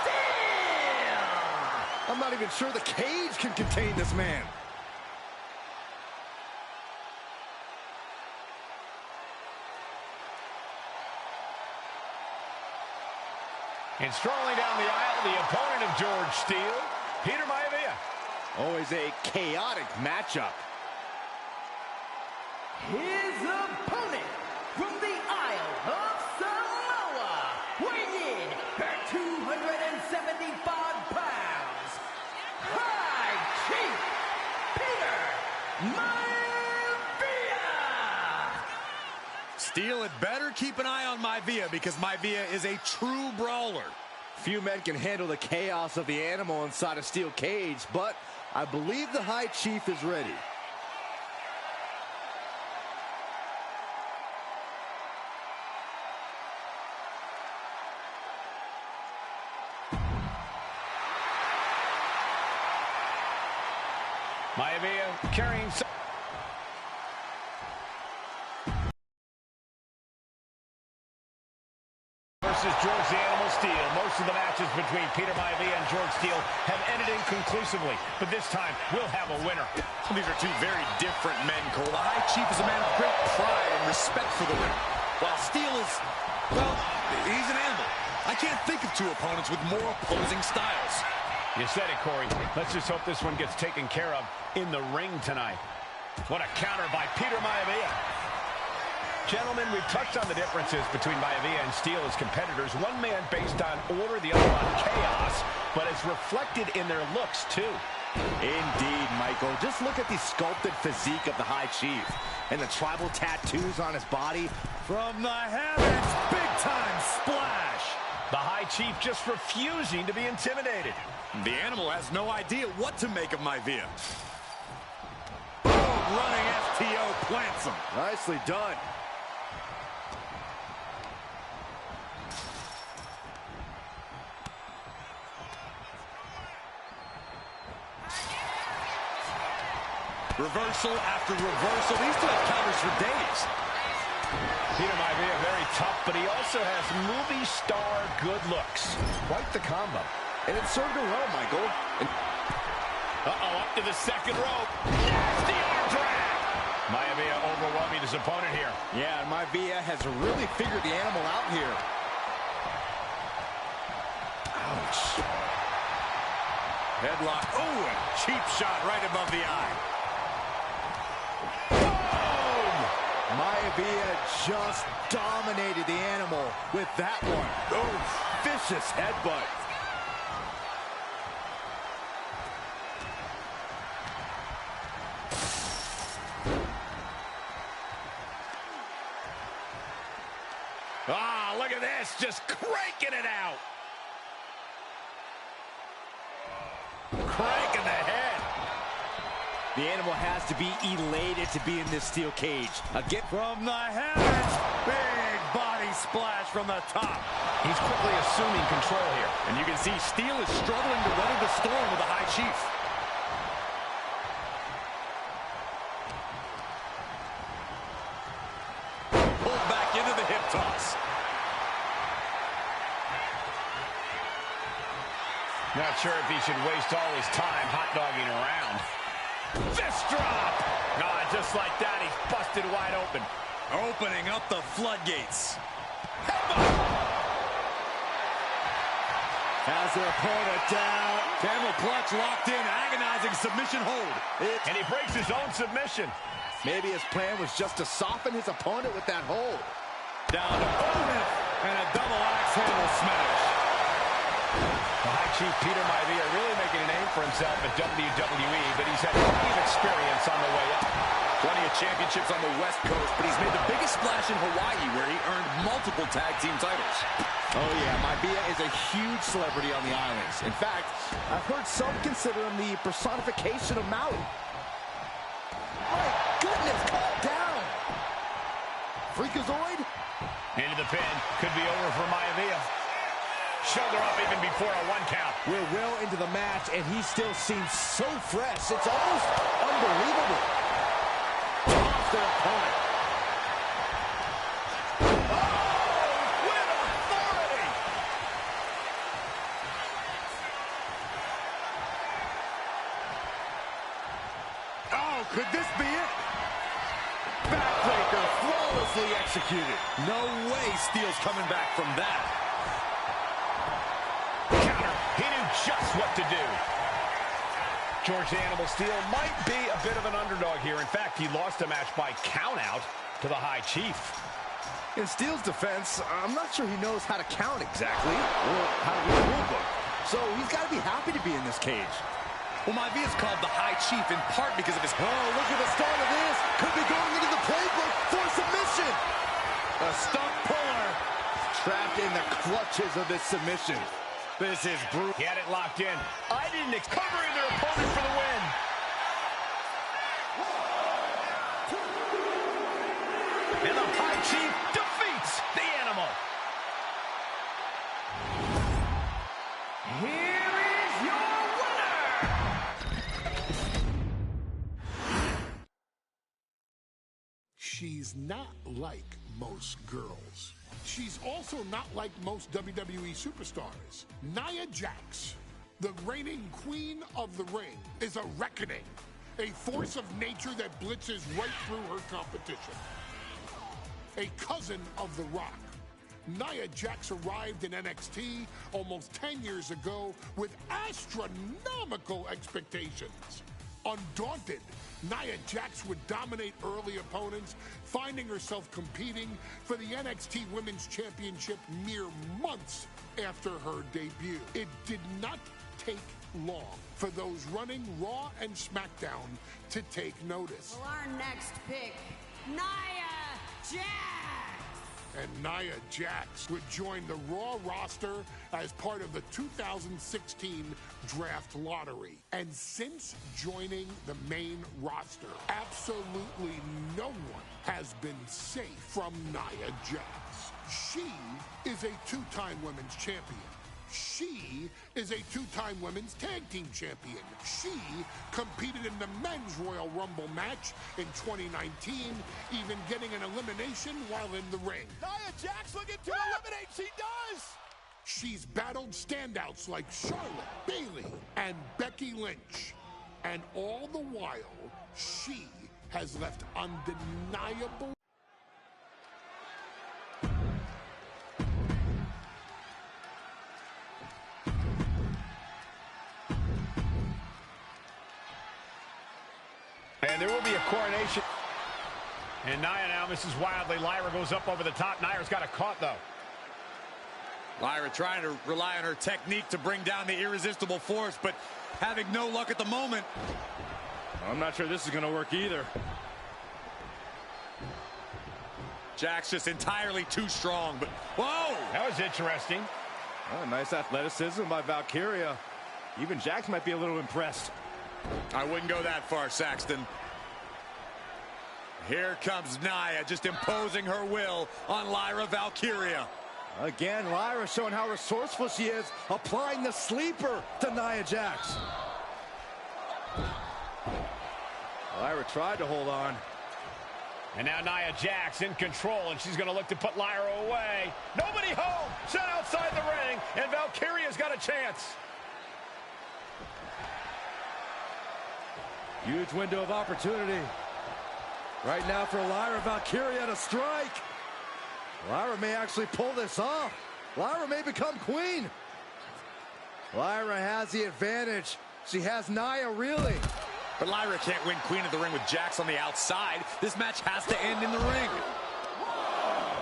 Steele. I'm not even sure the cage can contain this man. And strolling down the aisle, the opponent of George Steele, Peter Maivia. Always a chaotic matchup. His opponent from the Isle of Samoa, weighing in at 275 pounds, High Chief Peter Maivia. Steele had better keep an eye on Maivia because Maivia is a true brawler. Few men can handle the chaos of the animal inside a steel cage, but I believe the High Chief is ready. Maivia carrying versus George the Animal Steele. Most of the matches between Peter Maivia and George Steele have ended inconclusively, but this time we'll have a winner. These are two very different men, Cole. The High Chief is a man of great pride and respect for the ring, while Steele is, well, he's an animal. I can't think of two opponents with more opposing styles. You said it, Corey. Let's just hope this one gets taken care of in the ring tonight. What a counter by Peter Maivia. Gentlemen, we've touched on the differences between Maivia and Steele as competitors. One man based on order, the other on chaos, but it's reflected in their looks, too. Indeed, Michael. Just look at the sculpted physique of the High Chief and the tribal tattoos on his body. From the heavens, big-time splash. The High Chief just refusing to be intimidated. The Animal has no idea what to make of Maivia. Running FTO plants him. Nicely done. Reversal after reversal. These two have counters for days. Peter Maivia very tough, but he also has movie star good looks. Quite the combo. And it served him well, Michael. Uh-oh, up to the second rope. Nasty arm drag. Maivia overwhelming his opponent here. Yeah, and Maivia has really figured the Animal out here. Ouch. Headlock. Oh, a cheap shot right above the eye. Boom! Maivia just dominated the animal with that one. Oh, vicious headbutt. Ah, look at this, just cranking it out. Cranking the head. The animal has to be elated to be in this steel cage. Again, from the heavens, big body splash from the top. He's quickly assuming control here. And you can see Steel is struggling to weather the storm with the High Chief. Pulled back into the hip toss. Not sure if he should waste all his time hot-dogging around. Fist drop! Ah, just like that, he's busted wide open. Opening up the floodgates. has their opponent down. Camel clutch locked in, agonizing submission hold. And he breaks his own submission. Maybe his plan was just to soften his opponent with that hold. Down to opponent, and a double axe handle smash. The High Chief Peter Maivia really making a name for himself at WWE, but he's had plenty of experience on the way up. Plenty of championships on the West Coast, but he's made the biggest splash in Hawaii, where he earned multiple tag team titles. Oh yeah, Maivia is a huge celebrity on the islands. In fact, I've heard some consider him the personification of Maui. My goodness, calm down. Freakazoid? Into the pin. Could be over for Maivia. Shoulder up even before a 1 count. We're well into the match, and he still seems so fresh. It's almost unbelievable. Toss their opponent. Oh, with authority. Oh, could this be it? Backbreaker flawlessly executed. No way Steel's coming back from that. Counter. He knew just what to do. George the Animal Steel might be a bit of an underdog here. In fact, he lost a match by countout to the High Chief. In Steel's defense, I'm not sure he knows how to count exactly, or how to read the rule book. So he's got to be happy to be in this cage. Well, Maivia's called the High Chief in part because of his... Oh, look at the start of this. Could be going into the playbook for submission. A stump puller. Trapped in the clutches of this submission. This is brutal. He had it locked in. I didn't covering their opponent for the win. And the High Chief defeats the Animal. Here is your winner! She's not like most girls. She's also not like most WWE superstars. Nia Jax, the reigning queen of the ring, is a reckoning, a force of nature that blitzes right through her competition. A cousin of The Rock, Nia Jax arrived in NXT almost 10 years ago with astronomical expectations. Undaunted, Nia Jax would dominate early opponents, finding herself competing for the NXT Women's Championship mere months after her debut. It did not take long for those running Raw and SmackDown to take notice. Well, our next pick, Nia Jax! And Nia Jax would join the Raw roster as part of the 2016 draft lottery. And since joining the main roster, absolutely no one has been safe from Nia Jax. She is a two-time women's champion. She is a two-time women's tag team champion. She competed in the men's Royal Rumble match in 2019, even getting an elimination while in the ring. Nia Jax looking to eliminate. She does. She's battled standouts like Charlotte, Bayley, and Becky Lynch. And all the while, she has left undeniable. And there will be a coronation. And Nia now misses wildly. Lyra goes up over the top. Nia's got a caught, though. Lyra trying to rely on her technique to bring down the irresistible force, but having no luck at the moment. I'm not sure this is going to work either. Jax just entirely too strong, but whoa! That was interesting. Oh, nice athleticism by Valkyria. Even Jax might be a little impressed. I wouldn't go that far, Saxton. Here comes Nia, just imposing her will on Lyra Valkyria. Again, Lyra showing how resourceful she is, applying the sleeper to Nia Jax. Lyra tried to hold on. And now Nia Jax in control, and she's going to look to put Lyra away. Nobody home! Set outside the ring, and Valkyria's got a chance. Huge window of opportunity. Right now for Lyra Valkyria to strike. Lyra may actually pull this off. Lyra may become queen. Lyra has the advantage. She has Nia reeling. But Lyra can't win Queen of the Ring with Jax on the outside. This match has to end in the ring.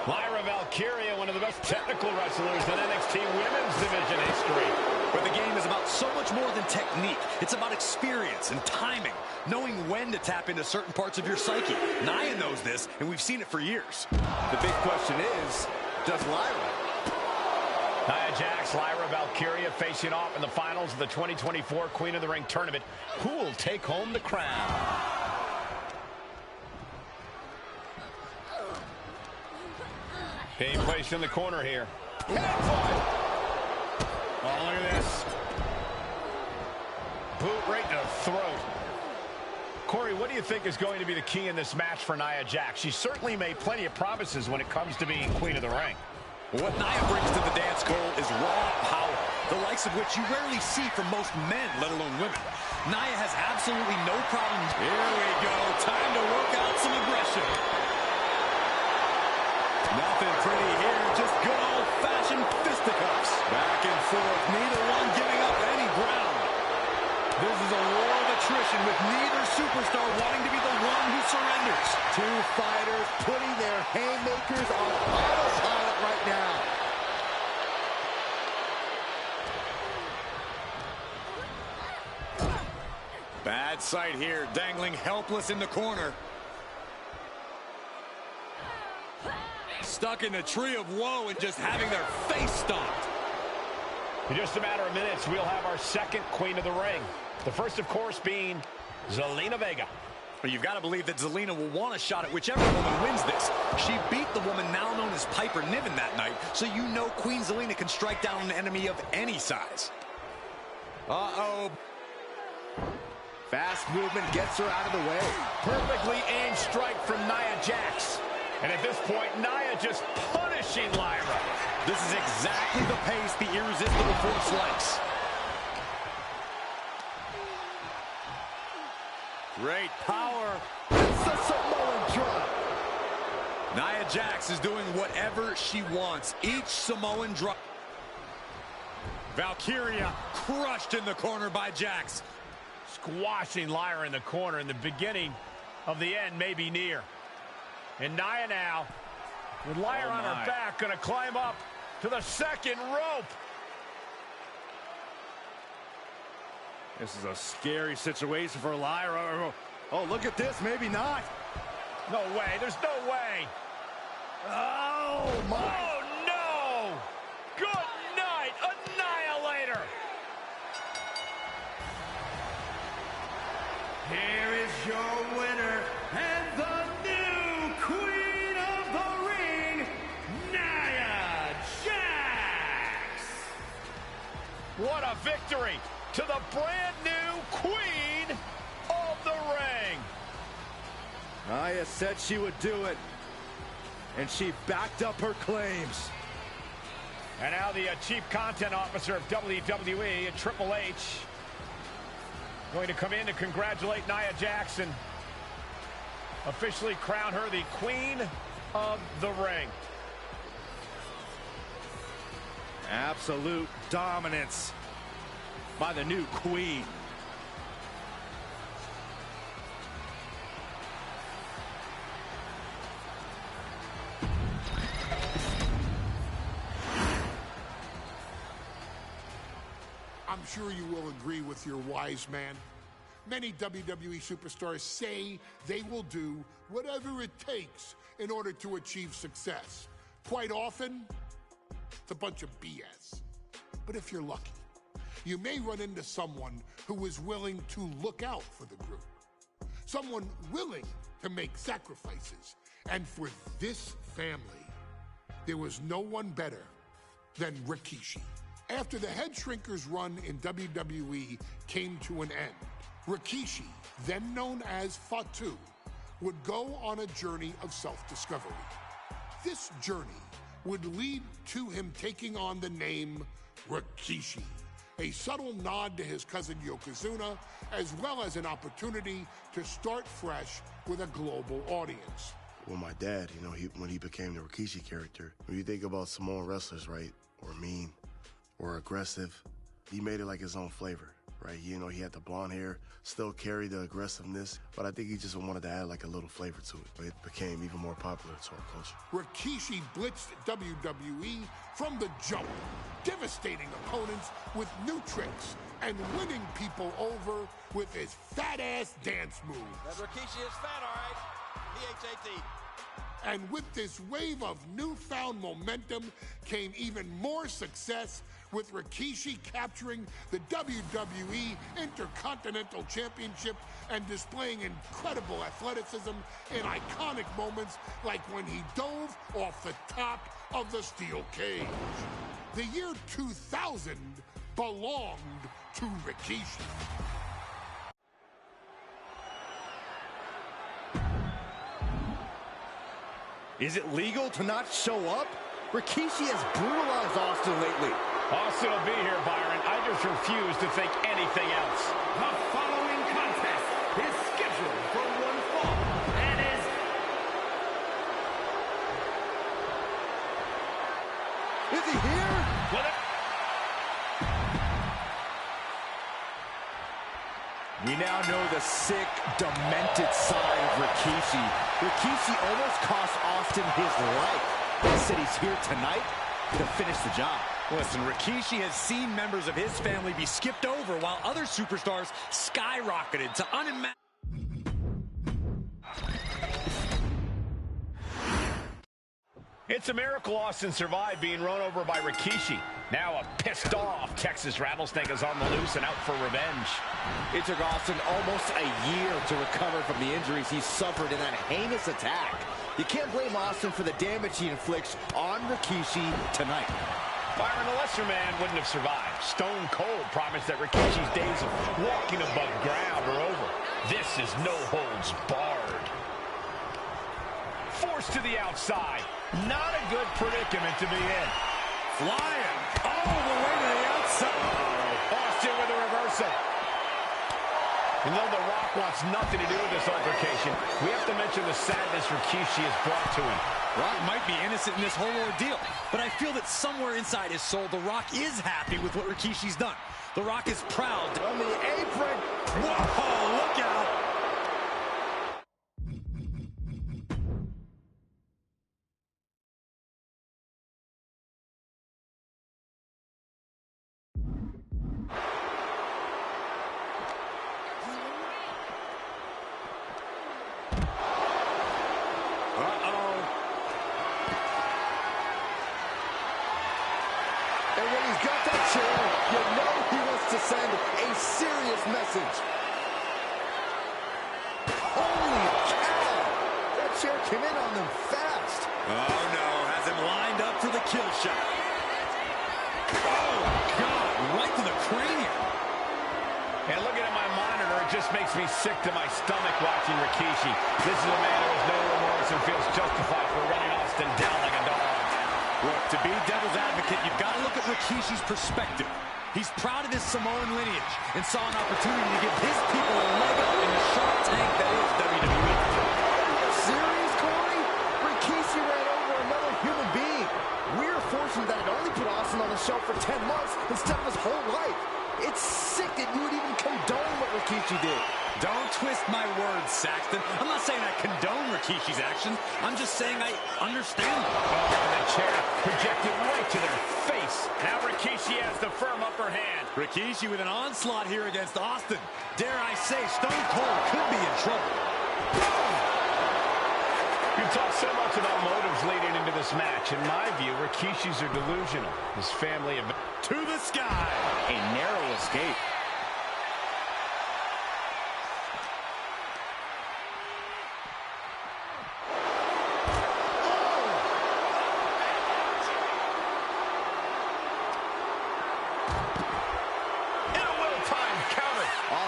Lyra Valkyria, one of the best technical wrestlers in NXT Women's Division history. But the game is about so much more than technique. It's about experience and timing, knowing when to tap into certain parts of your psyche. Nia knows this, and we've seen it for years. The big question is, does Lyra? Nia Jax, Lyra Valkyria facing off in the finals of the 2024 Queen of the Ring tournament. Who will take home the crown? Being placed in the corner here. Oh, look at this. Boot right to the throat. Corey, what do you think is going to be the key in this match for Nia Jax? She certainly made plenty of promises when it comes to being Queen of the Ring. What Nia brings to the dance, Cole, is raw power, the likes of which you rarely see from most men, let alone women. Nia has absolutely no problem. Here we go. Time to work out some aggression. Nothing pretty here, just good old-fashioned fisticuffs. Back and forth, neither one giving up any ground. This is a war of attrition with neither superstar wanting to be the one who surrenders. Two fighters putting their haymakers on autopilot right now. Bad sight here, dangling helpless in the corner. Stuck in the tree of woe and just having their face stomped. In just a matter of minutes, we'll have our second Queen of the Ring. The first, of course, being Zelina Vega. But you've got to believe that Zelina will want a shot at whichever woman wins this. She beat the woman now known as Piper Niven that night, so you know Queen Zelina can strike down an enemy of any size. Uh-oh. Fast movement gets her out of the way. Perfectly aimed strike from Nia Jax. And at this point, Nia just punishing Lyra. This is exactly the pace the irresistible force likes. Great power. It's a Samoan drop. Nia Jax is doing whatever she wants. Each Samoan drop. Valkyria crushed in the corner by Jax. Squashing Lyra in the corner, and the beginning of the end may be near. And Nia now, with Lyra on her back, going to climb up to the second rope. This is a scary situation for Lyra. Oh, look at this. Maybe not. No way. There's no way. Oh, my. Oh, no. Good night. Annihilator. Here is your winner and the new Queen of the Ring, Nia Jax. What a victory to the brand new Queen of the Ring. Nia said she would do it, and she backed up her claims. And now the Chief Content Officer of WWE and Triple H going to come in to congratulate Nia Jax and officially crown her the Queen of the Ring. Absolute dominance by the new queen. I'm sure you will agree with your wise man. Many WWE superstars say they will do whatever it takes in order to achieve success. Quite often, it's a bunch of BS. But if you're lucky, you may run into someone who is willing to look out for the group. Someone willing to make sacrifices. And for this family, there was no one better than Rikishi. After the Head Shrinkers run in WWE came to an end, Rikishi, then known as Fatu, would go on a journey of self-discovery. This journey would lead to him taking on the name Rikishi, a subtle nod to his cousin Yokozuna, as well as an opportunity to start fresh with a global audience. Well, my dad, you know, when he became the Rikishi character, when you think about Samoan wrestlers, right, or mean, or aggressive, he made it like his own flavor, right? You know, he had the blonde hair, still carried the aggressiveness, but I think he just wanted to add like a little flavor to it. It became even more popular to our culture. Rikishi blitzed WWE from the jump, devastating opponents with new tricks and winning people over with his fat-ass dance moves. That Rikishi is fat, all right. P-H-A-T. And with this wave of newfound momentum came even more success, with Rikishi capturing the WWE Intercontinental Championship and displaying incredible athleticism in iconic moments like when he dove off the top of the steel cage. The year 2000 belonged to Rikishi. Is it legal to not show up? Rikishi has brutalized Austin lately. Austin will be here, Byron. I just refuse to think anything else. The following contest is scheduled for one fall and is... Is he here? We now know the sick, demented side of Rikishi. Rikishi almost cost Austin his life. He said he's here tonight to finish the job. Listen, Rikishi has seen members of his family be skipped over while other superstars skyrocketed to unimaginable. It's a miracle Austin survived being run over by Rikishi. Now a pissed off Texas Rattlesnake is on the loose and out for revenge. It took Austin almost a year to recover from the injuries he suffered in that heinous attack. You can't blame Austin for the damage he inflicts on Rikishi tonight. Byron, the lesser man wouldn't have survived. Stone Cold promised that Rikishi's days of walking above ground are over. This is no holds barred. Forced to the outside. Not a good predicament to be in. Flying all the way to the outside. Austin with a reversal. And though The Rock wants nothing to do with this altercation, we have to mention the sadness Rikishi has brought to him. Rock might be innocent in this whole ordeal, but I feel that somewhere inside his soul, The Rock is happy with what Rikishi's done. The Rock is proud. On the apron. Whoa, look out. Send a serious message. Holy cow! That chair came in on them fast. Oh no, has him lined up for the kill shot. Oh God, right to the cranium. And looking at my monitor, it just makes me sick to my stomach watching Rikishi. This is a man who has no remorse and feels justified for running Austin down like a dog. Look, to be devil's advocate, you've got to look at Rikishi's perspective. He's proud of his Samoan lineage and saw an opportunity to give his people a leg up in the Shark Tank that is WWE. Are you serious, Corey? Rikishi ran over another human being. We're fortunate that it only put Austin on the show for 10 months instead of his whole life. It's sick that you would even condone what Rikishi did. Don't twist my words, Saxton. I'm not saying I condone Rikishi. Rikishi's actions. I'm just saying I understand them. Oh, and the chair projected right to their face. Now Rikishi has the firm upper hand. Rikishi with an onslaught here against Austin. Dare I say, Stone Cold could be in trouble. You talk so much about motives leading into this match. In my view, Rikishi's are delusional. His family have... To the sky. A narrow escape.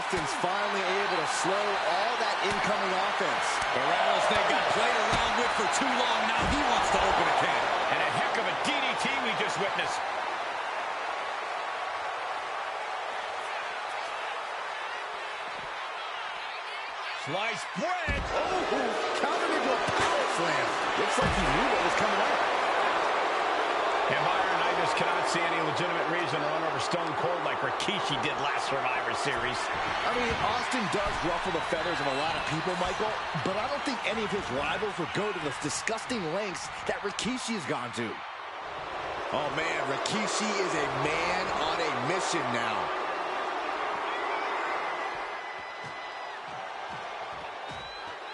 Austin's finally able to slow all that incoming offense. The Rattlesnake got played around with for too long. Now he wants to open a can. And a heck of a DDT we just witnessed. Sliced bread. Oh, countered into a power slam. Looks like he knew what was coming up. And Byron, I just cannot see any legitimate reason to run over Stone Cold like Rikishi did last Survivor Series. I mean, Austin does ruffle the feathers of a lot of people, Michael, but I don't think any of his rivals would go to the disgusting lengths that Rikishi has gone to. Oh, man, Rikishi is a man on a mission now.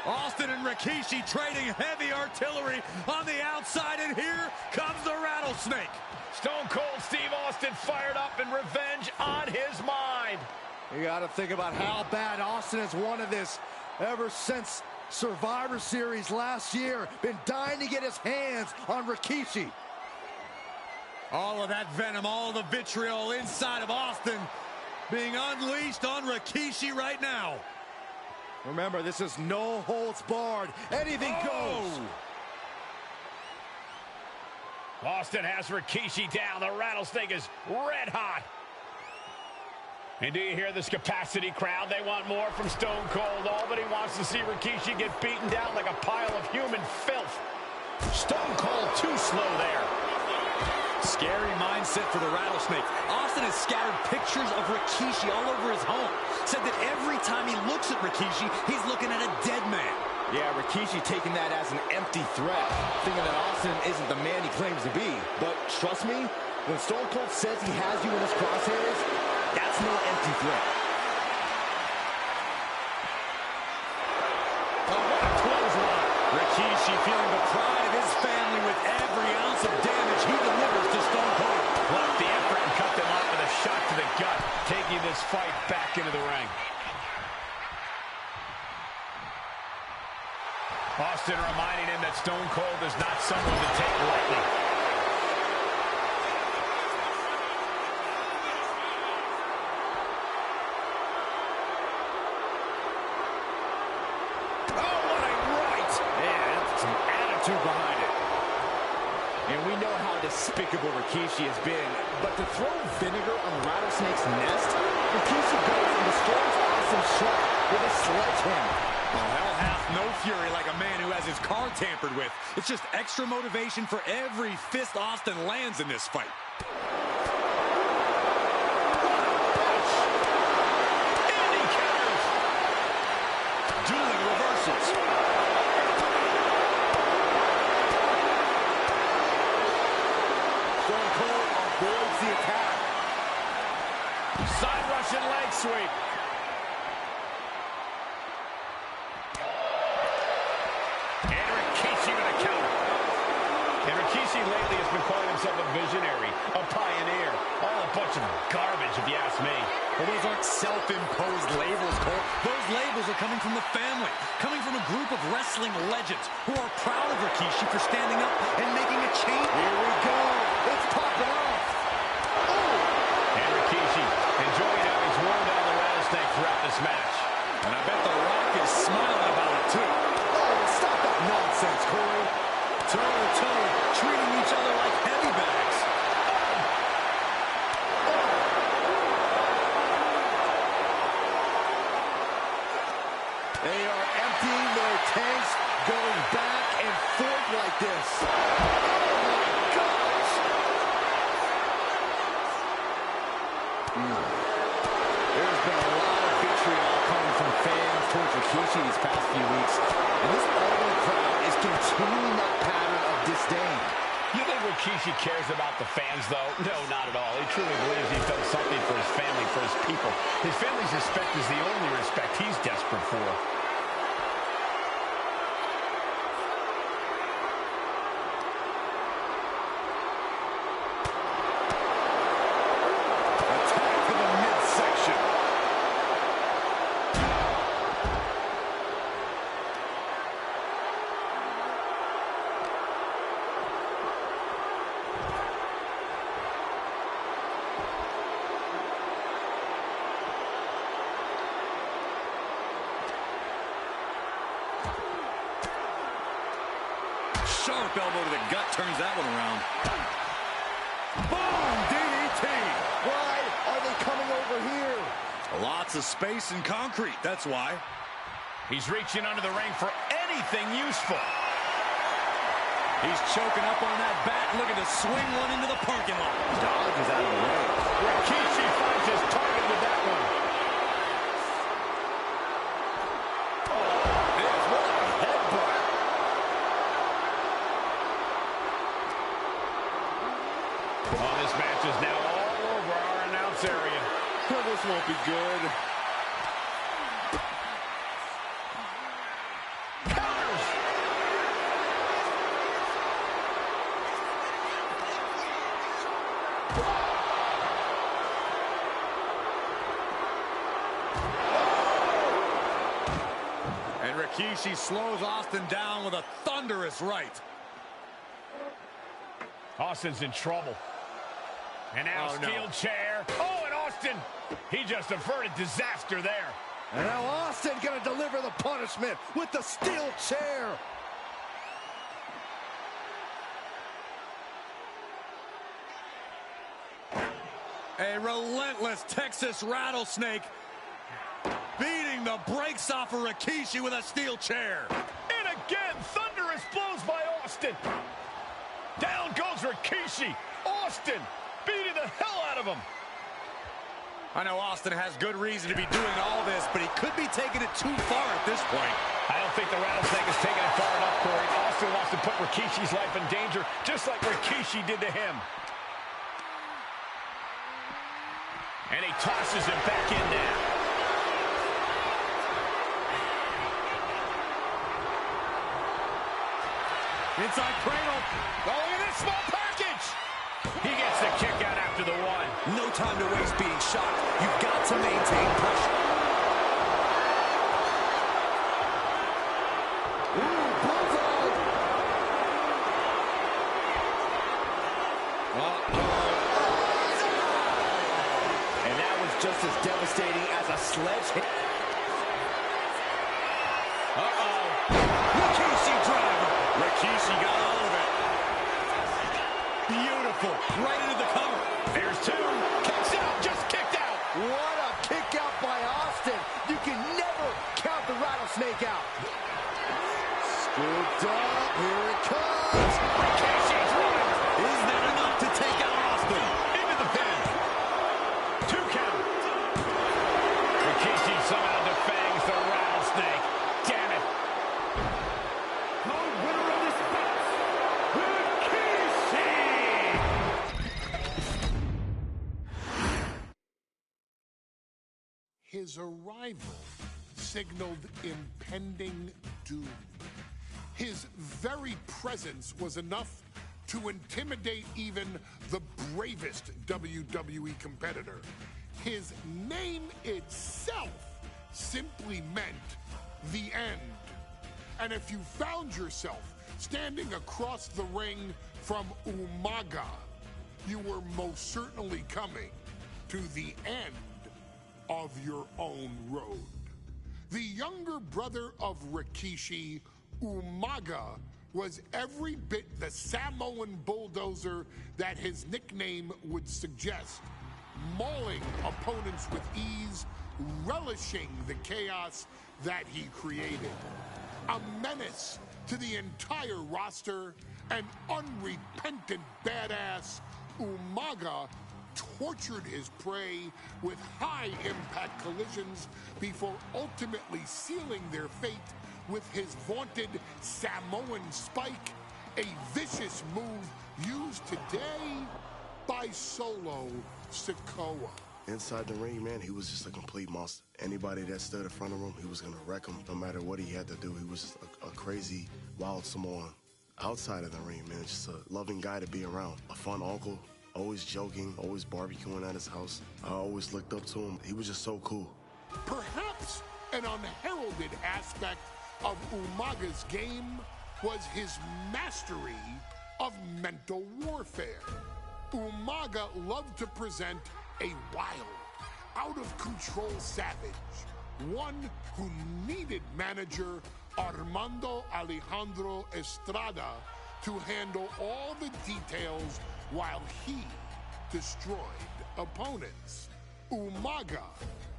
Austin and Rikishi trading heavy artillery on the outside, and here comes the Rattlesnake. Stone Cold Steve Austin fired up and revenge on his mind. You got to think about how bad Austin has wanted this ever since Survivor Series last year. Been dying to get his hands on Rikishi. All of that venom, all of the vitriol inside of Austin being unleashed on Rikishi right now. Remember, this is no holds barred. Anything goes. Austin has Rikishi down. The Rattlesnake is red hot. And do you hear this capacity crowd? They want more from Stone Cold. All but he wants to see Rikishi get beaten down like a pile of human filth. Stone Cold too slow there. Scary mindset for the Rattlesnake. Austin has scattered pictures of Rikishi all over his home. Said that every time he looks at Rikishi, he's looking at a dead man. Yeah, Rikishi taking that as an empty threat, thinking that Austin isn't the man he claims to be. But trust me, when Stone Cold says he has you in his crosshairs, that's no empty threat. Oh, what a clothesline. Rikishi feeling the pride of his family with every ounce of damage he delivers to Stone Cold. Left the effort and cut them off with a shot to the gut, taking this fight back into the ring. Austin reminding him that Stone Cold is not someone to take lightly. Oh, what a right! Yeah, that's some attitude behind it. And we know how despicable Rikishi has been, but to throw vinegar on the Rattlesnake's nest, Rikishi goes and destroys Austin's truck with a sledgehammer. Well, hell hath no fury like a man who has his car tampered with. It's just extra motivation for every fist Austin lands in this fight. And he counters. Dueling reversals. Stone Cold avoids the attack. Side Russian leg sweep. And Rikishi with a counter. And Rikishi lately has been calling himself a visionary, a pioneer. All a bunch of garbage, if you ask me. Well, those aren't self-imposed labels, Cole. Those labels are coming from the family, coming from a group of wrestling legends who are proud of Rikishi for standing up and making a change. Here we go. It's popping off. Oh! And Rikishi enjoying how he's worn down the Rattlesnake throughout this match. And I bet The Rock is smiling about it, too. Oh, stop that nonsense, Corey. Toe-to-toe, treating each other like heavy bags. They are emptying their tanks, going back and forth like this. Oh, my gosh. There's been a lot of vitriol coming from fans towards Rikishi these past few weeks, and this All-In crowd is continuing that pattern of disdain. You think Rikishi cares about the fans, though? No, not at all. He truly believes he's done something for his family, for his people. His family's respect is the only respect he's desperate for. Sharp elbow to the gut turns that one around. Boom! DDT! Why are they coming over here? Lots of space and concrete, that's why. He's reaching under the ring for anything useful. He's choking up on that bat, looking to swing one into the parking lot. Dodge is out of the way. Rikishi finds his target with that one. Oh, this match is now all over our announce area. Oh, this won't be good. Counters! And Rikishi slows Austin down with a thunderous right. Austin's in trouble. And now steel chair. Oh, and Austin, he just averted disaster there. And now Austin gonna deliver the punishment with the steel chair. A relentless Texas rattlesnake beating the brakes off of Rikishi with a steel chair. And again, thunderous blows by Austin. Down goes Rikishi. Austin beating the hell out of him. I know Austin has good reason to be doing all this, but he could be taking it too far at this point. I don't think the rattlesnake is taking it far enough, Corey. Austin wants to put Rikishi's life in danger, just like Rikishi did to him. And he tosses him back in now. Inside cradle. Oh, look at this small package. He gets the kick out after the one. No time to waste being shocked. You've got to maintain pressure. Ooh, bulldog. And that was just as devastating as a sledge hit. Rikishi driver. Rikishi got all of it. Beautiful. Right into the cover. There's two. Kicks out. Just kicked out. What a kick out by Austin. You can never count the rattlesnake out. Scooped up. Here it comes. Rikishi's running. Is that enough to take out Austin? Into the pin. 2 count. Rikishi somehow defangs the rattlesnake. Damn it. The winner of this match, Rikishi! His arrival signaled impending doom. His very presence was enough to intimidate even the bravest WWE competitor. His name itself simply meant the end. And if you found yourself standing across the ring from Umaga, you were most certainly coming to the end of your own road. The younger brother of Rikishi, Umaga, was every bit the Samoan bulldozer that his nickname would suggest, mauling opponents with ease, relishing the chaos that he created. A menace to the entire roster, an unrepentant badass, Umaga tortured his prey with high-impact collisions before ultimately sealing their fate with his vaunted Samoan spike, a vicious move used today by Solo Sikoa. Inside the ring, man, he was just a complete monster. Anybody that stood in front of him, he was going to wreck him no matter what he had to do. He was just a crazy, wild Samoan. Outside of the ring, man, just a loving guy to be around. A fun uncle, always joking, always barbecuing at his house. I always looked up to him. He was just so cool. Perhaps an unheralded aspect of Umaga's game was his mastery of mental warfare. Umaga loved to present a wild, out-of-control savage, one who needed manager Armando Alejandro Estrada to handle all the details while he destroyed opponents. Umaga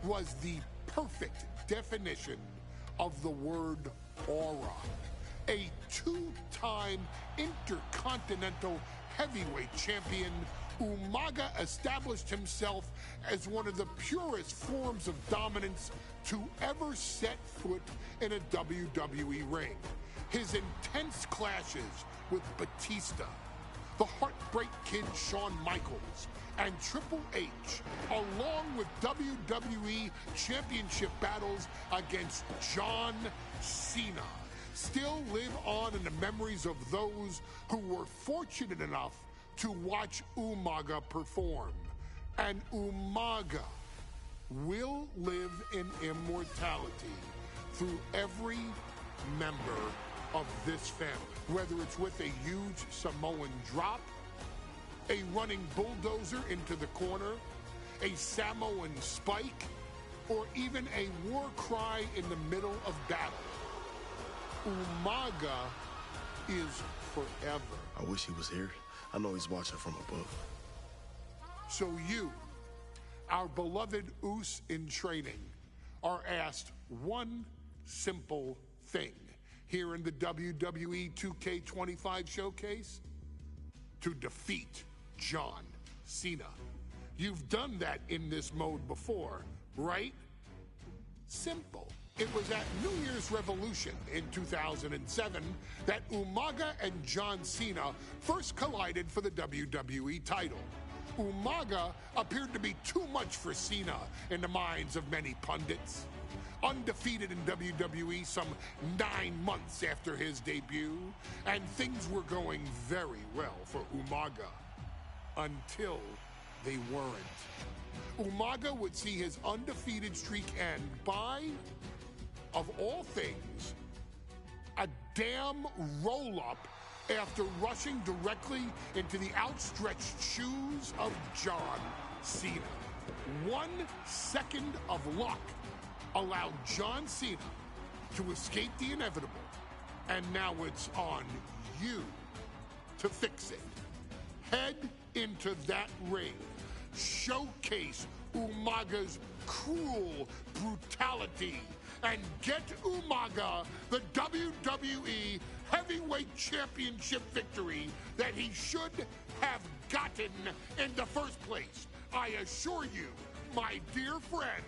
was the perfect definition of the word aura. A two-time intercontinental heavyweight champion, Umaga established himself as one of the purest forms of dominance to ever set foot in a WWE ring. His intense clashes with Batista, the Heartbreak Kid Shawn Michaels, and Triple H, along with WWE Championship battles against John Cena, still live on in the memories of those who were fortunate enough to watch Umaga perform. And Umaga will live in immortality through every member of this family, whether it's with a huge Samoan drop, a running bulldozer into the corner, a Samoan spike, or even a war cry in the middle of battle. Umaga is forever. I wish he was here. I know he's watching from above. So you, our beloved Us in training, are asked one simple thing here in the Wwe2k25 Showcase: to defeat John Cena. You've done that in this mode before, right? Simple. It was at New Year's Revolution in 2007 that Umaga and John Cena first collided for the WWE title. Umaga appeared to be too much for Cena in the minds of many pundits. Undefeated in WWE some 9 months after his debut, and things were going very well for Umaga. Until they weren't. Umaga would see his undefeated streak end by, of all things, a damn roll-up after rushing directly into the outstretched shoes of John Cena. 1 second of luck allowed John Cena to escape the inevitable, and now it's on you to fix it. Head into that ring. Showcase Umaga's cruel brutality and get Umaga the WWE Heavyweight Championship victory that he should have gotten in the first place. I assure you, my dear friend,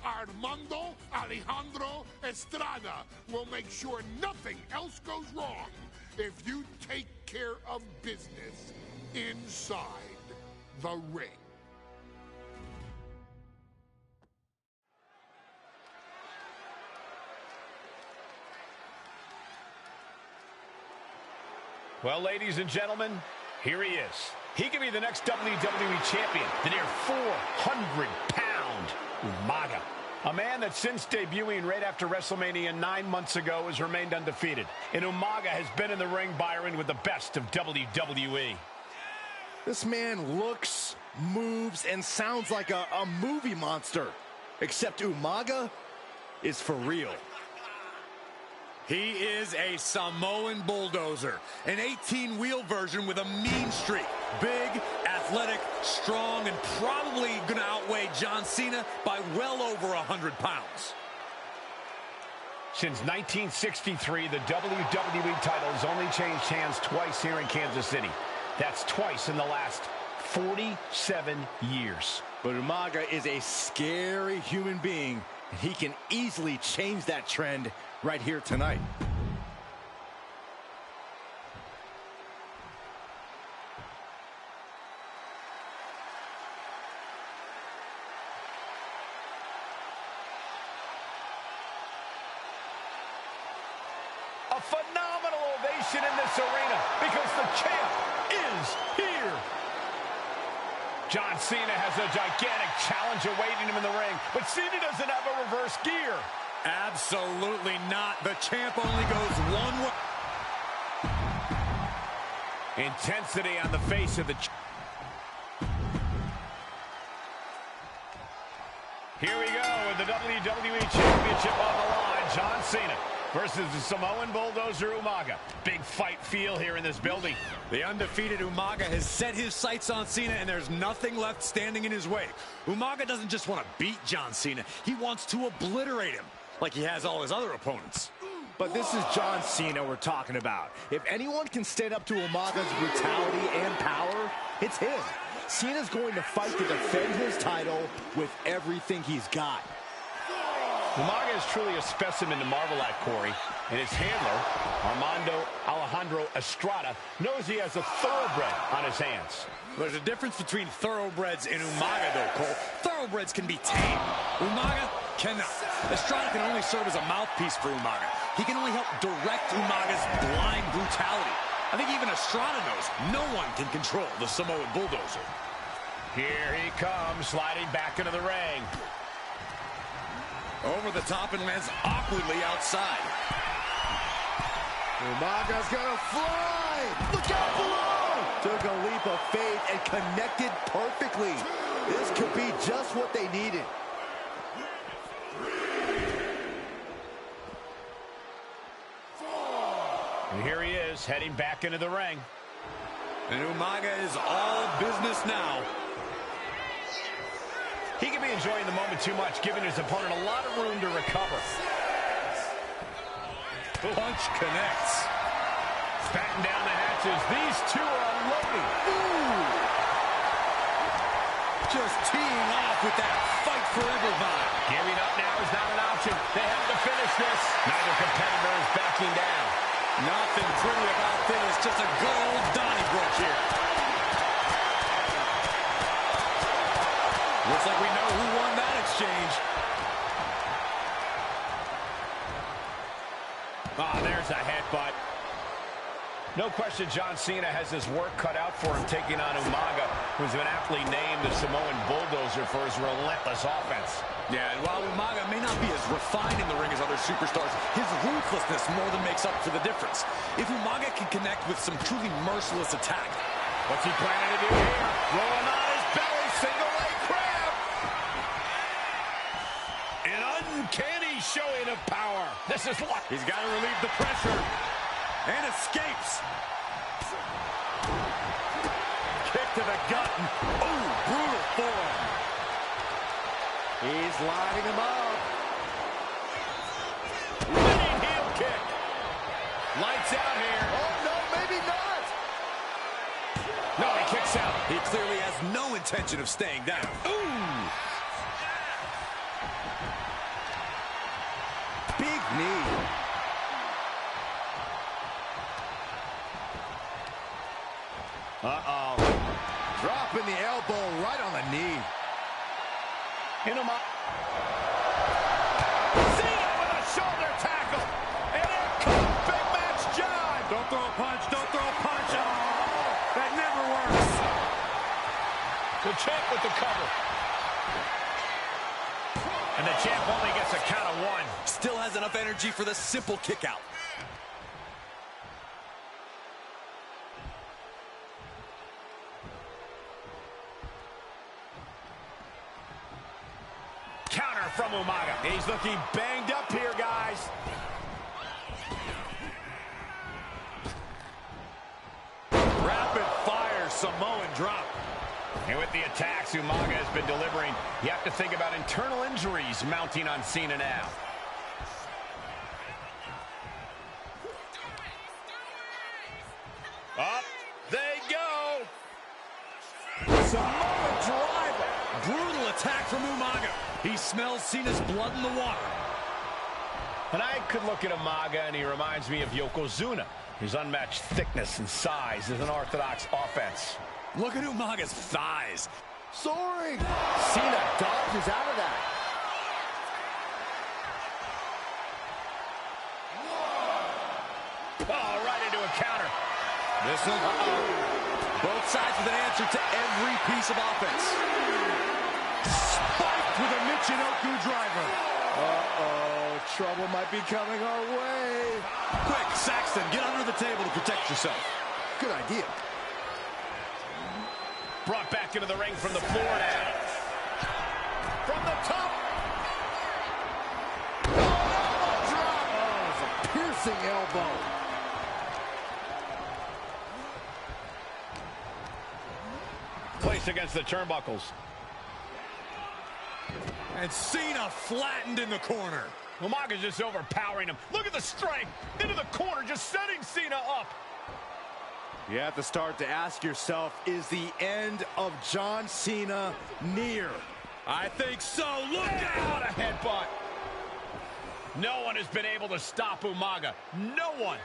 Armando Alejandro Estrada will make sure nothing else goes wrong if you take care of business inside the ring. Well, ladies and gentlemen, here he is. He can be the next WWE champion, the near 400-pound Umaga. A man that since debuting right after WrestleMania 9 months ago has remained undefeated. And Umaga has been in the ring, Byron, with the best of WWE. This man looks, moves, and sounds like a movie monster. Except Umaga is for real. He is a Samoan bulldozer, an 18-wheel version with a mean streak. Big, athletic, strong, and probably going to outweigh John Cena by well over 100 pounds. Since 1963, the WWE title has only changed hands twice here in Kansas City. That's twice in the last 47 years. But Umaga is a scary human being, and he can easily change that trend right here tonight. A phenomenal ovation in this arena because the champ is here. John Cena has a gigantic challenge awaiting him in the ring, but Cena doesn't have a reverse gear. Absolutely not. The champ only goes one way. Intensity on the face of the... Here we go with the WWE Championship on the line. John Cena versus the Samoan Bulldozer Umaga. Big fight feel here in this building. The undefeated Umaga has set his sights on Cena, and there's nothing left standing in his way. Umaga doesn't just want to beat John Cena. He wants to obliterate him, like he has all his other opponents. But this is John Cena we're talking about. If anyone can stand up to Umaga's brutality and power, it's him. Cena's going to fight to defend his title with everything he's got. Umaga is truly a specimen to marvel at, Corey, and his handler, Alejandro Estrada, knows he has a thoroughbred on his hands. There's a difference between thoroughbreds and Umaga, though, Cole. Thoroughbreds can be tamed. Umaga cannot. Estrada can only serve as a mouthpiece for Umaga. He can only help direct Umaga's blind brutality. I think even Estrada knows no one can control the Samoan Bulldozer. Here he comes, sliding back into the ring. Over the top and lands awkwardly outside. Umaga's gonna fly! Look out below! Took a leap of faith and connected perfectly. This could be just what they needed. And here he is, heading back into the ring. And Umaga is all business now. He can be enjoying the moment too much, giving his opponent a lot of room to recover. Punch connects. Batten down the hatches. These two are unloading. Ooh! Just teeing off with that fight forever vibe. Giving up now is not an option. They have to finish this. Neither competitor is backing down. Nothing pretty about this. Just a good old Donnybrook here. Looks like we know who won that exchange. Ah, there's a headbutt. No question John Cena has his work cut out for him taking on Umaga, who's been aptly named the Samoan Bulldozer for his relentless offense. Yeah, and while Umaga may not be as refined in the ring as other superstars, his ruthlessness more than makes up for the difference. If Umaga can connect with some truly merciless attack. What's he planning to do here? Rolling on his belly, single leg crab. An uncanny showing of power. This is luck. He's got to relieve the pressure. And escapes. Kick to the gut. Oh, brutal forearm. He's lining him up. Winning heel kick. Lights out here. Oh, no, maybe not. No, he kicks out. He clearly has no intention of staying down. Ooh. Big knee. Uh-oh. Dropping the elbow right on the knee. Cena with a shoulder tackle. And here comes Big Match John. Don't throw a punch. Don't throw a punch. Oh, that never works. The champ with the cover. And the champ only gets a count of one. Still has enough energy for the simple kick out. Counter from Umaga. He's looking banged up here, guys. Rapid fire Samoan drop. And with the attacks Umaga has been delivering, you have to think about internal injuries mounting on Cena now. Up they go. from Umaga. He smells Cena's blood in the water. And I could look at Umaga, and he reminds me of Yokozuna. His unmatched thickness and size is an orthodox offense. Look at Umaga's thighs. Soaring! Cena dodges out of that. Oh, right into a counter. Both sides with an answer to every piece of offense. Spiked with a Michinoku driver. Uh-oh, trouble might be coming our way. Quick, Saxton, get under the table to protect yourself. Good idea. Brought back into the ring from the floor now. From the top. Oh, it's a piercing elbow. Placed against the turnbuckles. And Cena flattened in the corner. Umaga's just overpowering him. Look at the strength. Into the corner, just setting Cena up. You have to start to ask yourself, is the end of John Cena near? I think so. Look out! A headbutt. No one has been able to stop Umaga. No one.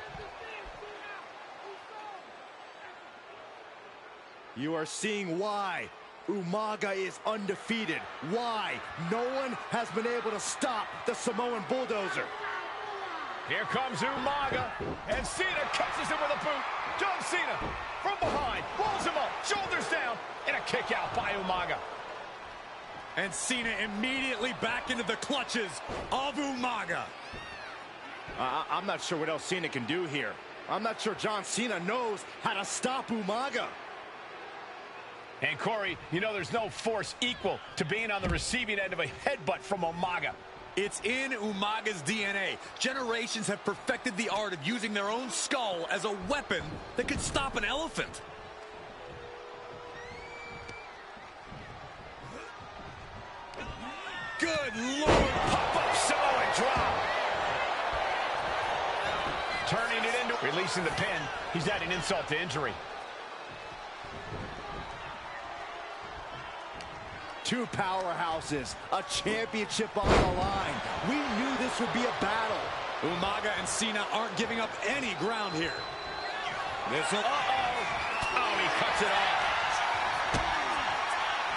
You are seeing why Umaga is undefeated. Why no one has been able to stop the Samoan Bulldozer. Here comes Umaga, and Cena catches him with a boot. John Cena from behind, rolls him up, shoulders down, and a kick out by Umaga. And Cena immediately back into the clutches of Umaga. I'm not sure what else Cena can do here. I'm not sure John Cena knows how to stop Umaga. And Corey, you know there's no force equal to being on the receiving end of a headbutt from Umaga. It's in Umaga's DNA. Generations have perfected the art of using their own skull as a weapon that could stop an elephant. Good Lord! Pop-up Samoan drop. Turning it into... Releasing the pin. He's adding insult to injury. Two powerhouses, a championship on the line. We knew this would be a battle. Umaga and Cena aren't giving up any ground here. Oh, he cuts it off.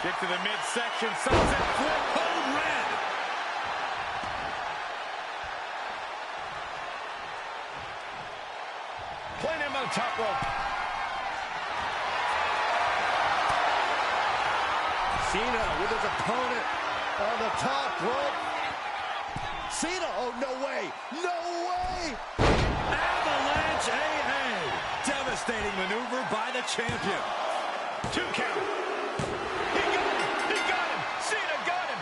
Get to the midsection, sunset flip, code red. Playing him on the top rope. Cena with his opponent on the top rope. Cena, oh, no way. No way. Avalanche AA. Devastating maneuver by the champion. 2 count. He got him. He got him. Cena got him.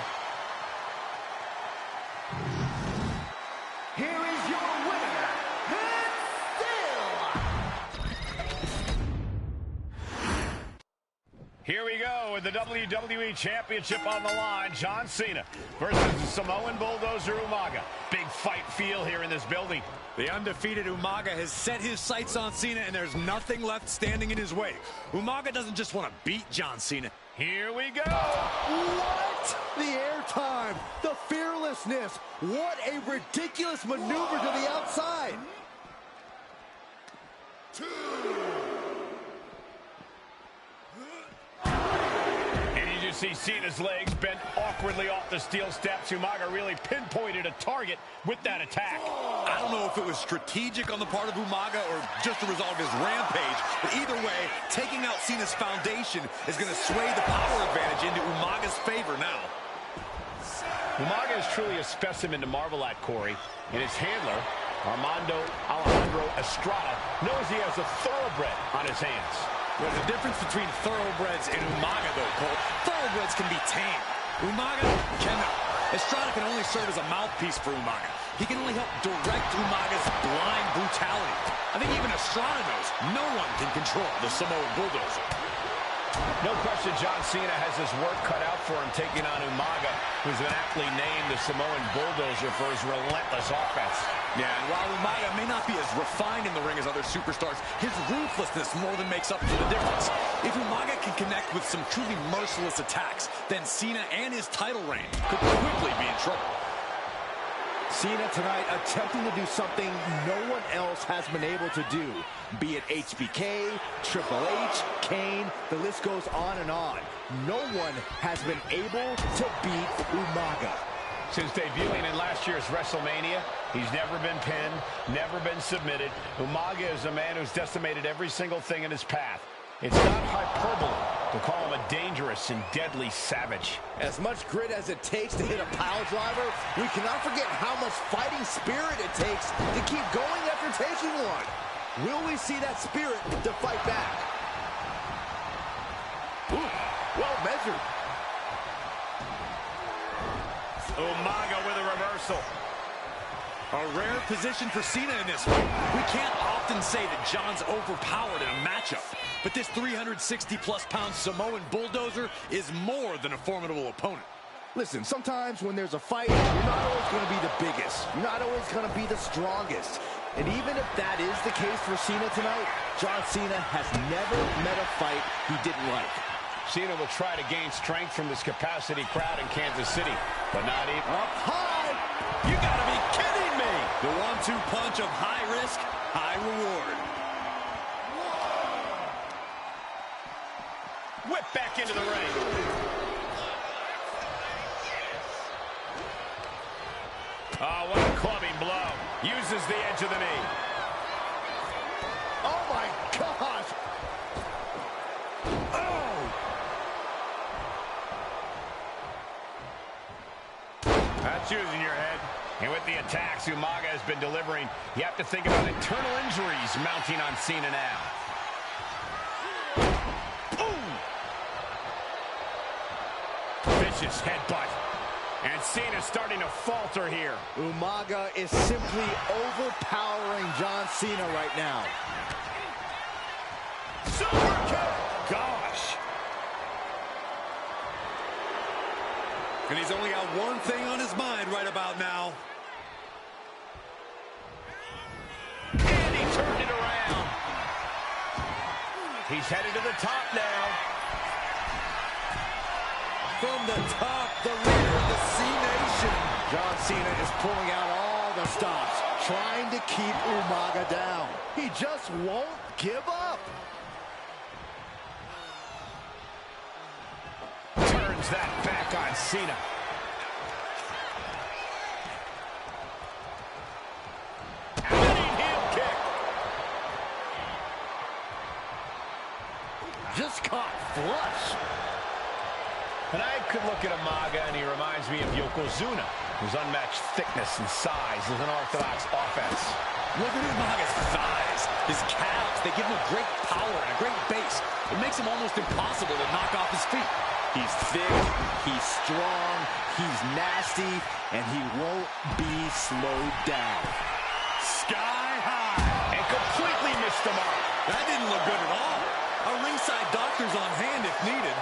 Here is your winner, and still. Here we go with the WWE Championship on the line. John Cena versus the Samoan Bulldozer Umaga. Big fight feel here in this building. The undefeated Umaga has set his sights on Cena, and there's nothing left standing in his way. Umaga doesn't just want to beat John Cena. Here we go. What? The airtime, the fearlessness. What a ridiculous maneuver to the outside. 2. See Cena's legs bent awkwardly off the steel steps. Umaga really pinpointed a target with that attack. I don't know if it was strategic on the part of Umaga or just the result of his rampage, but either way, taking out Cena's foundation is going to sway the power advantage into Umaga's favor now. Umaga is truly a specimen to marvel at, Corey, and his handler, Alejandro Estrada, knows he has a thoroughbred on his hands. There's a difference between thoroughbreds and Umaga, though, Cole. Thoroughbreds can be tamed. Umaga cannot. Estrada can only serve as a mouthpiece for Umaga. He can only help direct Umaga's blind brutality. I think even Estrada knows no one can control the Samoan Bulldozer. No question John Cena has his work cut out for him taking on Umaga, who's been aptly named the Samoan Bulldozer for his relentless offense. Yeah, and while Umaga may not be as refined in the ring as other superstars, his ruthlessness more than makes up for the difference. If Umaga can connect with some truly merciless attacks, then Cena and his title reign could quickly be in trouble. Cena tonight attempting to do something no one else has been able to do. Be it HBK, Triple H, Kane, the list goes on and on. No one has been able to beat Umaga. Since debuting in last year's WrestleMania, he's never been pinned, never been submitted. Umaga is a man who's decimated every single thing in his path. It's not hyperbole to call him a dangerous and deadly savage. As much grit as it takes to hit a pile driver, we cannot forget how much fighting spirit it takes to keep going after taking one. Will we see that spirit to fight back? Ooh, well measured. Umaga with a reversal. A rare position for Cena in this fight. We can't often say that John's overpowered in a matchup, but this 360-plus pound Samoan Bulldozer is more than a formidable opponent. Listen, sometimes when there's a fight, you're not always going to be the biggest. You're not always going to be the strongest. And even if that is the case for Cena tonight, John Cena has never met a fight he didn't like. Cena will try to gain strength from this capacity crowd in Kansas City, but not even up high. You gotta be kidding me! The 1-2 punch of high risk, high reward. Whip back into the ring. Oh, what a clubbing blow. Uses the edge of the knee. Oh, my gosh. Oh. That's using your head. And with the attacks Umaga has been delivering, you have to think about internal injuries mounting on Cena now. Vicious headbutt. And Cena's starting to falter here. Umaga is simply overpowering John Cena right now. Super kick! Gosh. And he's only got one thing on his mind right about now. And he turned it around. He's headed to the top now. From the top, the leader of the C-Nation. John Cena is pulling out all the stops, trying to keep Umaga down. He just won't give up. Turns that back on Cena. Running heel kick. Just caught flush. And I could look at Umaga, and he reminds me of Yokozuna, whose unmatched thickness and size is an orthodox offense. Look at Umaga's thighs, his calves. They give him a great power and a great base. It makes him almost impossible to knock off his feet. He's thick, he's strong, he's nasty, and he won't be slowed down. Sky high. And completely missed the mark. That didn't look good at all. A ringside doctor's on hand if needed.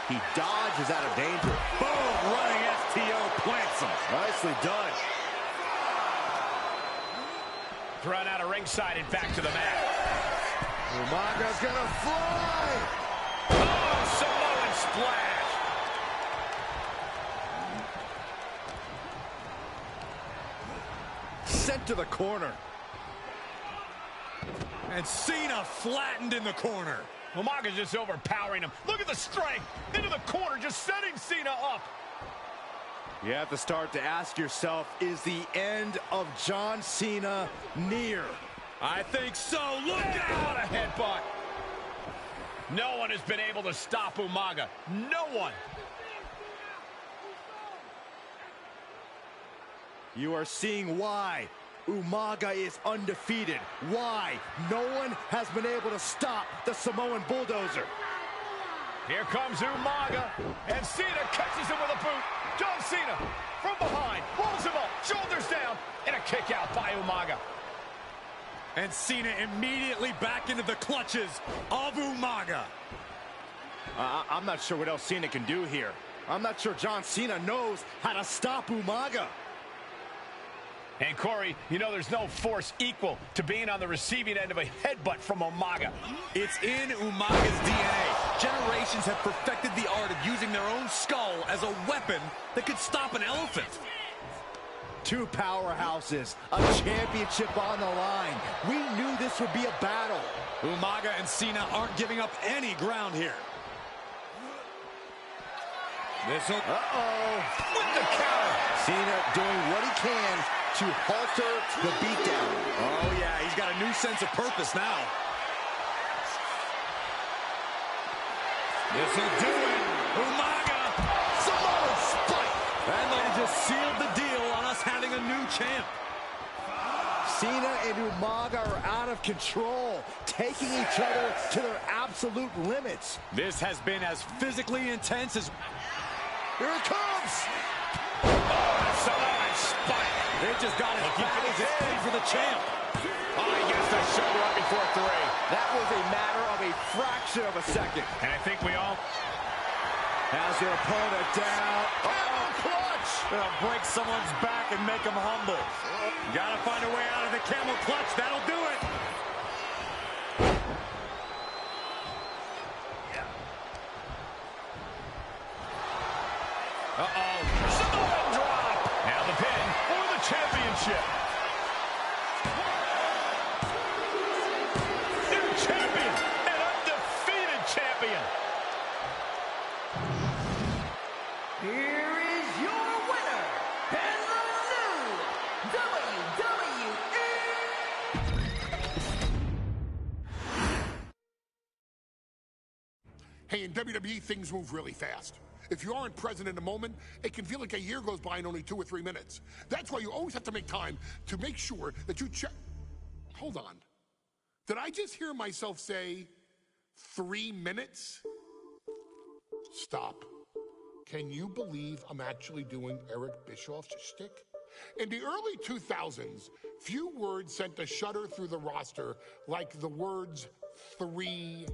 He dodges out of danger. Boom, running STO plants him. Nicely done. Thrown out of ringside and back to the mat. Umaga's gonna fly. Oh, Samoan splash. Sent to the corner. And Cena flattened in the corner. Umaga's just overpowering him. Look at the strength. Into the corner, just setting Cena up. You have to start to ask yourself, is the end of John Cena near? I think so. Look What out! a headbutt. No one has been able to stop Umaga. No one. You are seeing why Umaga is undefeated. Why no one has been able to stop the Samoan Bulldozer. Here comes Umaga, and Cena catches him with a boot. John Cena from behind, rolls him kick out by Umaga. And Cena immediately back into the clutches of Umaga. I'm not sure what else Cena can do here. I'm not sure John Cena knows how to stop Umaga. And Corey, you know there's no force equal to being on the receiving end of a headbutt from Umaga. It's in Umaga's DNA. Generations have perfected the art of using their own skull as a weapon that could stop an elephant. Two powerhouses, a championship on the line. We knew this would be a battle. Umaga and Cena aren't giving up any ground here. Uh-oh. With the counter. Cena doing what he can to halter the beatdown. Oh, yeah, he's got a new sense of purpose now. This'll do it. Umaga. Samoa spike. And they just sealed the deal on us having a new champ. Cena and Umaga are out of control, taking each other to their absolute limits. This has been as physically intense as... Here it comes! Samoa spike. They just got as bad as it paid for the champ. Oh, he gets the shoulder up before 3. That was a matter of a fraction of a second. And I think we all... Has their opponent down. Oh, clutch! It'll break someone's back and make them humble. Gotta find a way out of the camel clutch. That'll do it. Uh-oh. Samoa drop. Now the pin for the championship. New champion. An undefeated champion. Here is your winner, and the new WWE. Hey, in WWE, things move really fast. If you aren't present in the moment, it can feel like a year goes by in only 2 or 3 minutes. That's why you always have to make time to make sure that you check. Hold on. Did I just hear myself say 3 minutes? Stop. Can you believe I'm actually doing Eric Bischoff's shtick? In the early 2000s, few words sent a shudder through the roster like the words 3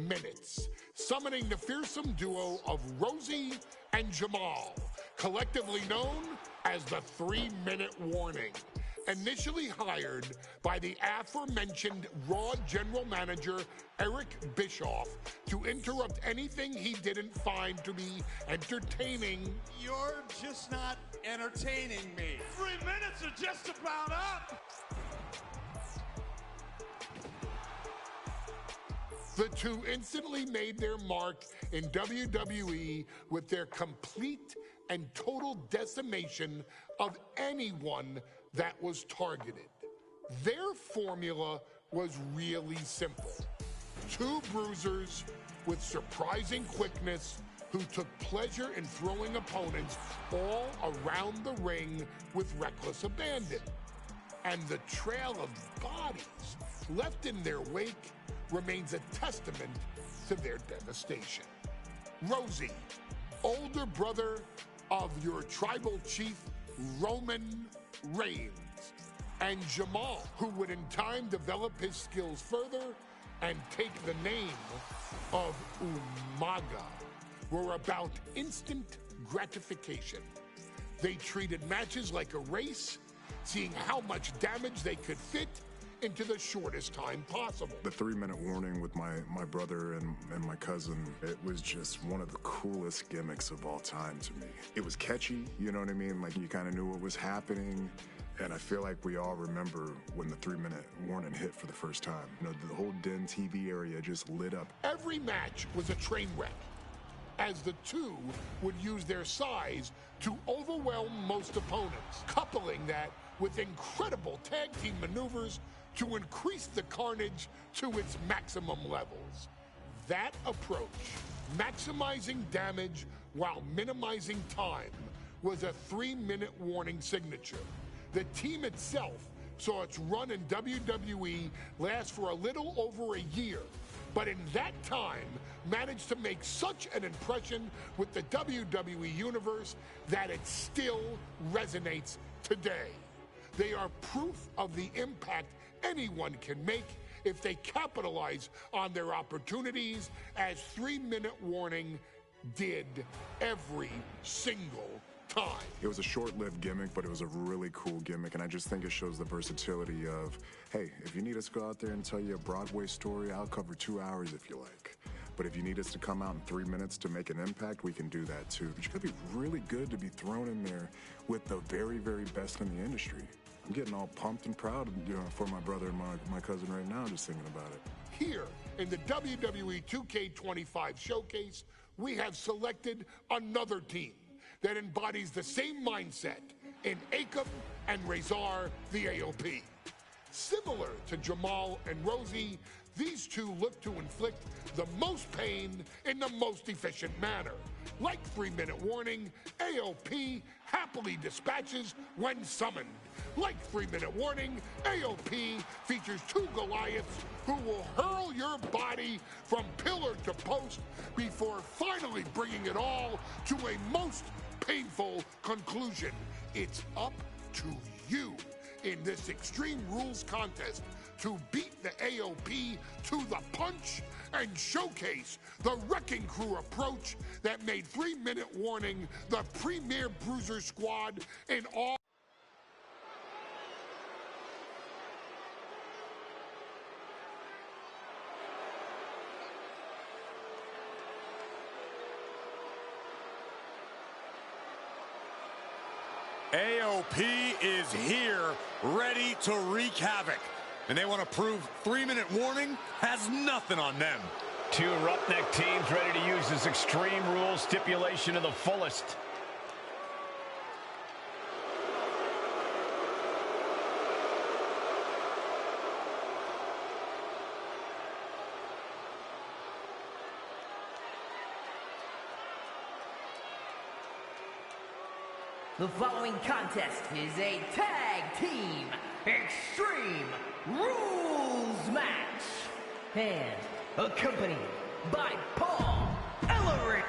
minutes, summoning the fearsome duo of Rosie and Jamal, collectively known as the 3-minute warning. Initially hired by the aforementioned Raw general manager Eric Bischoff to interrupt anything he didn't find to be entertaining. You're just not entertaining me. 3 minutes are just about up. The two instantly made their mark in WWE with their complete and total decimation of anyone that was targeted. Their formula was really simple. 2 bruisers with surprising quickness who took pleasure in throwing opponents all around the ring with reckless abandon. And the trail of bodies left in their wake remains a testament to their devastation. Rosie, older brother of your tribal chief, Roman Reigns, and Jamal, who would in time develop his skills further and take the name of Umaga, were about instant gratification. They treated matches like a race, seeing how much damage they could fit into the shortest time possible. The 3-minute warning with my brother and my cousin, it was just one of the coolest gimmicks of all time to me. It was catchy, you know what I mean? Like, you kind of knew what was happening. And I feel like we all remember when the 3-minute warning hit for the first time. You know, the whole Den TV area just lit up. Every match was a train wreck, as the two would use their size to overwhelm most opponents, coupling that with incredible tag team maneuvers to increase the carnage to its maximum levels. That approach, maximizing damage while minimizing time, was a 3-minute warning signature. The team itself saw its run in WWE last for a little over a year, but in that time managed to make such an impression with the WWE Universe that it still resonates today. They are proof of the impact anyone can make if they capitalize on their opportunities, as 3-minute warning did every single time. It was a short-lived gimmick, but it was a really cool gimmick, and I just think it shows the versatility of, hey, if you need us to go out there and tell you a Broadway story, I'll cover 2 hours if you like. But if you need us to come out in 3 minutes to make an impact, we can do that too. But you gotta be really good to be thrown in there with the very, very best in the industry. I'm getting all pumped and proud, for my brother and my cousin right now, just thinking about it. Here in the WWE 2K25 Showcase, we have selected another team that embodies the same mindset in Akam and Razor, the AOP. Similar to Jamal and Rosie, these two look to inflict the most pain in the most efficient manner. Like 3-minute warning, AOP happily dispatches when summoned. Like 3-minute warning, AOP features 2 Goliaths who will hurl your body from pillar to post before finally bringing it all to a most painful conclusion. It's up to you in this Extreme Rules contest to beat the AOP to the punch and showcase the Wrecking Crew approach that made 3-minute warning the premier bruiser squad in all. AOP is here, ready to wreak havoc. And they want to prove 3-minute warning has nothing on them. 2 roughneck teams ready to use this Extreme Rules stipulation to the fullest. The following contest is a tag team Extreme Rules match, and accompanied by Paul Ellering.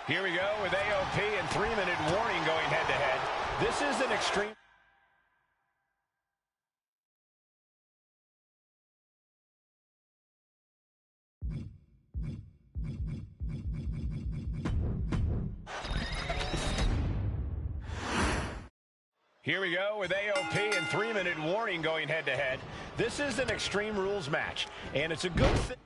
Here we go with AOP and 3-minute warning going head-to-head. This is an extreme... Here we go with AOP and 3-minute warning going head-to-head. This is an Extreme Rules match, and it's a good thing.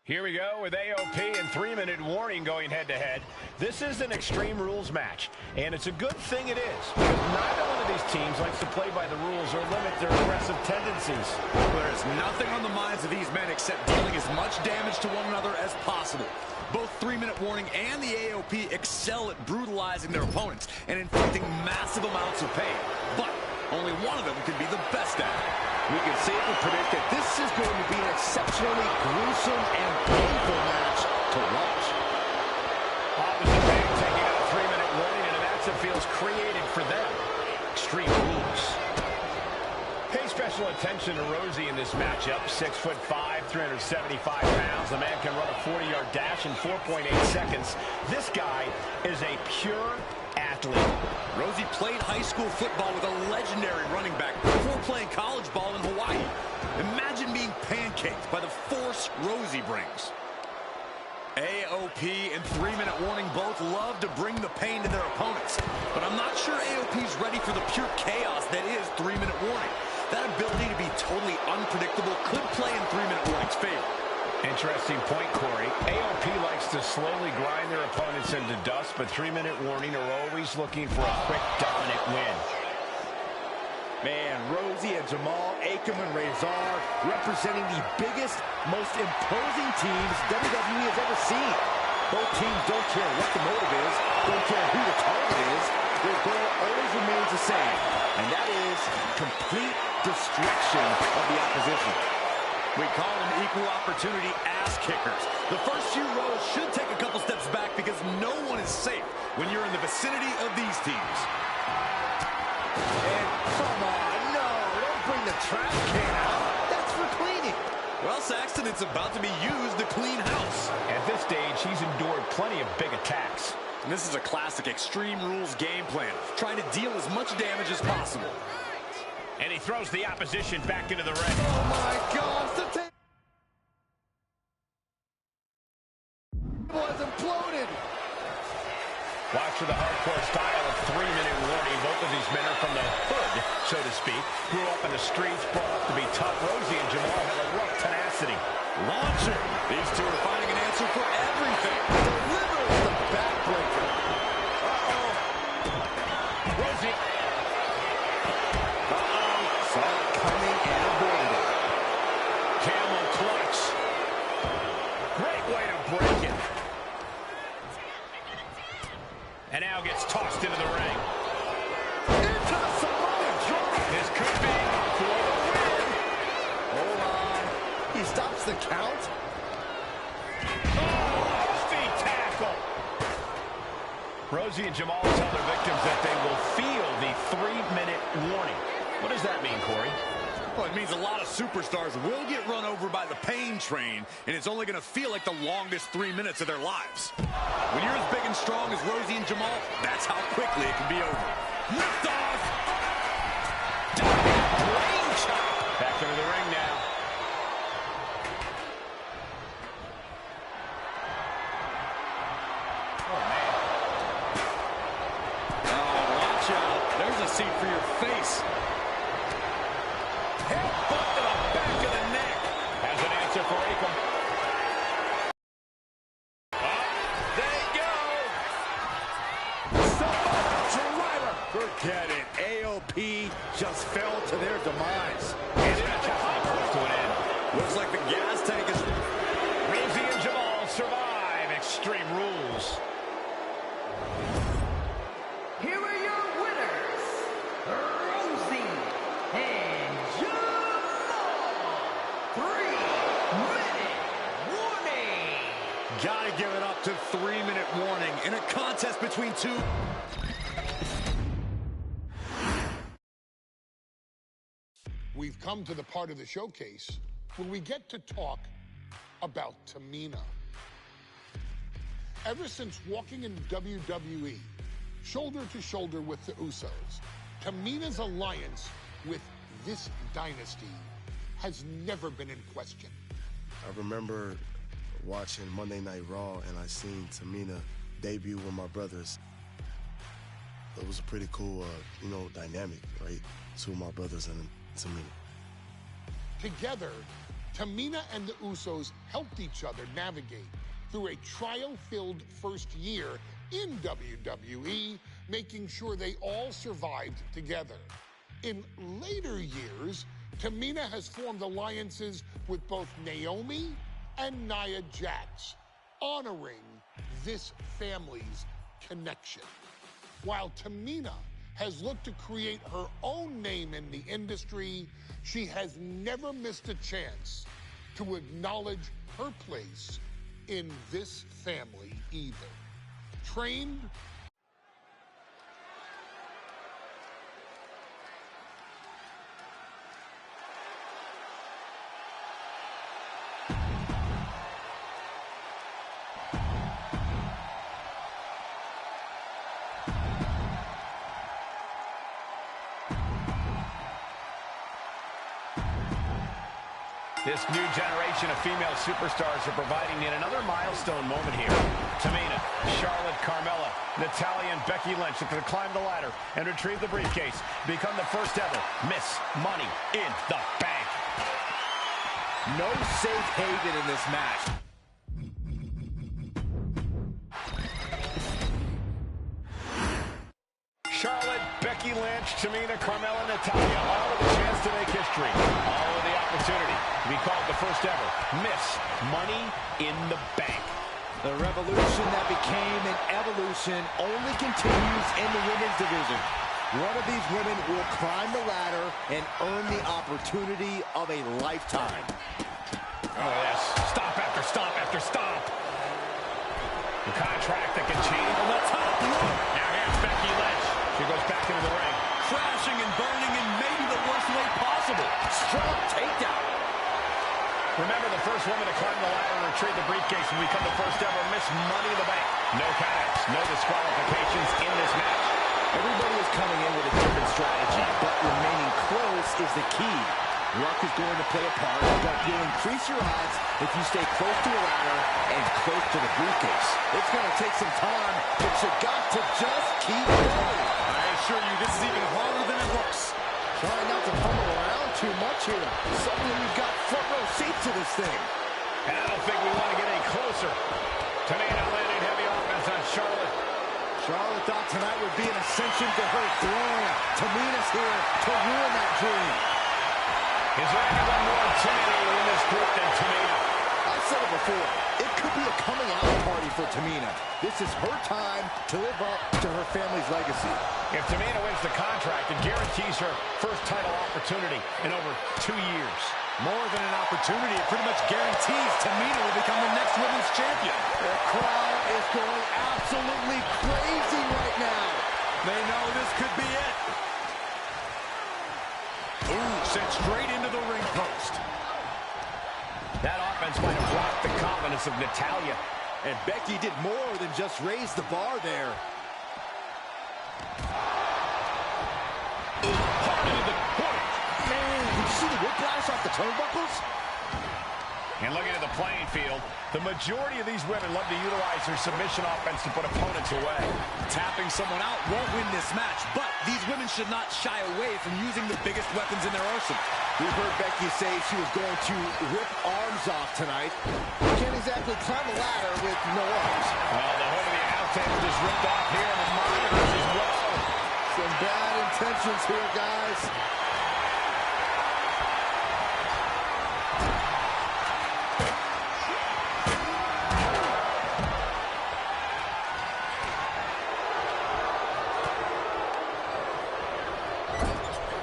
Here we go with AOP and 3-minute warning going head-to-head. This is an Extreme Rules match, and it's a good thing it is, because neither one of these teams likes to play by the rules or limit their aggressive tendencies. There is nothing on the minds of these men except dealing as much damage to one another as possible. Both 3-minute warning and the AOP excel at brutalizing their opponents and inflicting massive amounts of pain, but only one of them can be the best at it. We can safely predict that this is going to be an exceptionally gruesome and painful match to watch. Opposite team taking out a 3-minute warning, and a match that feels created for them. Extreme Rules. Pay special attention to Rosie in this matchup. 6'5", 375 pounds. The man can run a 40-yard dash in 4.8 seconds. This guy is a pure athlete. Rosie played high school football with a legendary running back before playing college ball in Hawaii. Imagine being pancaked by the force Rosie brings. AOP and 3-minute warning both love to bring the pain to their opponents, but I'm not sure AOP's ready for the pure chaos that is 3-minute warning. That ability to be totally unpredictable could play in 3-minute warning's favor. Interesting point, Corey. AOP likes to slowly grind their opponents into dust, but 3-minute warning are always looking for a quick, dominant win. Man, Rosie and Jamal, Akam and Razor, representing the biggest, most imposing teams WWE has ever seen. Both teams don't care what the motive is, don't care who the target is. Their goal always remains the same, and that is complete destruction of the opposition. We call them equal opportunity ass kickers. The first few rows should take a couple steps back because no one is safe when you're in the vicinity of these teams. And from a Don't bring the trash can out. That's for cleaning. Well, Saxton, it's about to be used to clean house. At this stage, he's endured plenty of big attacks. And this is a classic Extreme Rules game plan, trying to deal as much damage as possible. And he throws the opposition back into the ring. Oh, my gosh. The table has imploded. Watch for the hardcore style of 3-minute warning. Both of these men are from the hood, so to speak. Grew up in the streets, brought up to be tough. Rosie and Jamal have a rough tenacity. Launcher. These two are finding an answer for everything. Delivers the backbreaker. Uh-oh. Rosie. Saw it coming and avoided it. Camel clutch. Great way to break it. And now gets tossed into the ring. Into the Samoan drop. This could be for the win. Hold on. He stops the count. Oh, feet tackle. Rosie and Jamal tell their victims that they will feel the 3-minute warning. What does that mean, Corey? Well, it means a lot of superstars will get run over by the pain train, and it's only going to feel like the longest 3 minutes of their lives. When you're as big and strong as Rosie and Jamal, that's how quickly it can be over. Lift off! Brain chop! Back into the ring now. Oh, man. Oh, watch out. There's a seat for your face. Headbutt to the back of the neck. Has an answer for Akam. They go. Driver. Forget it. AOP just fell to their demise. This match has to be close to an end. Looks like the gas tank is... Rosie and Jamal survive Extreme Rules. Here are your winners, Rosie and Jamal. 3-minute warning. Gotta give it up to 3-minute warning in a contest between two... We've come to the part of the showcase where we get to talk about Tamina. Ever since walking in WWE, shoulder to shoulder with the Usos, Tamina's alliance with this dynasty has never been in question. I remember watching Monday Night Raw, and I seen Tamina debut with my brothers. It was a pretty cool, dynamic, right? Two of my brothers and Tamina. Together, Tamina and the Usos helped each other navigate through a trial-filled first year in WWE, making sure they all survived together. In later years, Tamina has formed alliances with both Naomi and Nia Jax, honoring this family's connection. While Tamina has looked to create her own name in the industry, she has never missed a chance to acknowledge her place in this family either. Trained This new generation of female superstars are providing yet another milestone moment here. Tamina, Charlotte, Carmella, Natalya, and Becky Lynch look to climb the ladder and retrieve the briefcase. Become the first ever Miss Money in the Bank. No safe haven in this match. Charlotte, Becky Lynch, Tamina, Carmella, Natalya, all with a chance to make history. All with the opportunity to be called the first ever Miss Money in the Bank. The revolution that became an evolution only continues in the women's division. One of these women will climb the ladder and earn the opportunity of a lifetime. Oh, yes. Stop after stop after stop. The contract that can change on the top rope. Now here's Becky Lynch. She goes back into the ring. Crashing and burning in maybe the worst way possible. this Money in the Bank. No countouts, no disqualifications in this match. Everybody is coming in with a different strategy, but remaining close is the key. Luck is going to play a part, but you'll increase your odds if you stay close to a ladder and close to the briefcase. It's going to take some time, but you got to just keep going. I assure you, this is even harder than it looks. Trying not to pummel around too much here. Suddenly we've got front row seats to this thing. And I don't think we want to get any closer. Tamina landing heavy offense on Charlotte. Charlotte thought tonight would be an ascension to her throne. Tamina's here to ruin that dream. Is there anyone more intimidating in this group than Tamina? I've said it before. It could be a coming out party for Tamina. This is her time to live up to her family's legacy. If Tamina wins the contract, it guarantees her first title opportunity in over 2 years. More than an opportunity, it pretty much guarantees Tamina will become the next women's champion. The crowd is going absolutely crazy right now. They know this could be it. Ooh, sent straight into the ring post. That offense might have blocked the confidence of Natalya. And Becky did more than just raise the bar there. Hard into the corner. Man, did you see the whiplash off the turnbuckles? And looking at the playing field, the majority of these women love to utilize their submission offense to put opponents away. Tapping someone out won't win this match, but these women should not shy away from using the biggest weapons in their arsenal. We've heard Becky say she was going to rip arms off tonight. You can't exactly climb a ladder with no arms. Well, the hood of the outtake is ripped off here, and the monitors as well. Some bad intentions here, guys.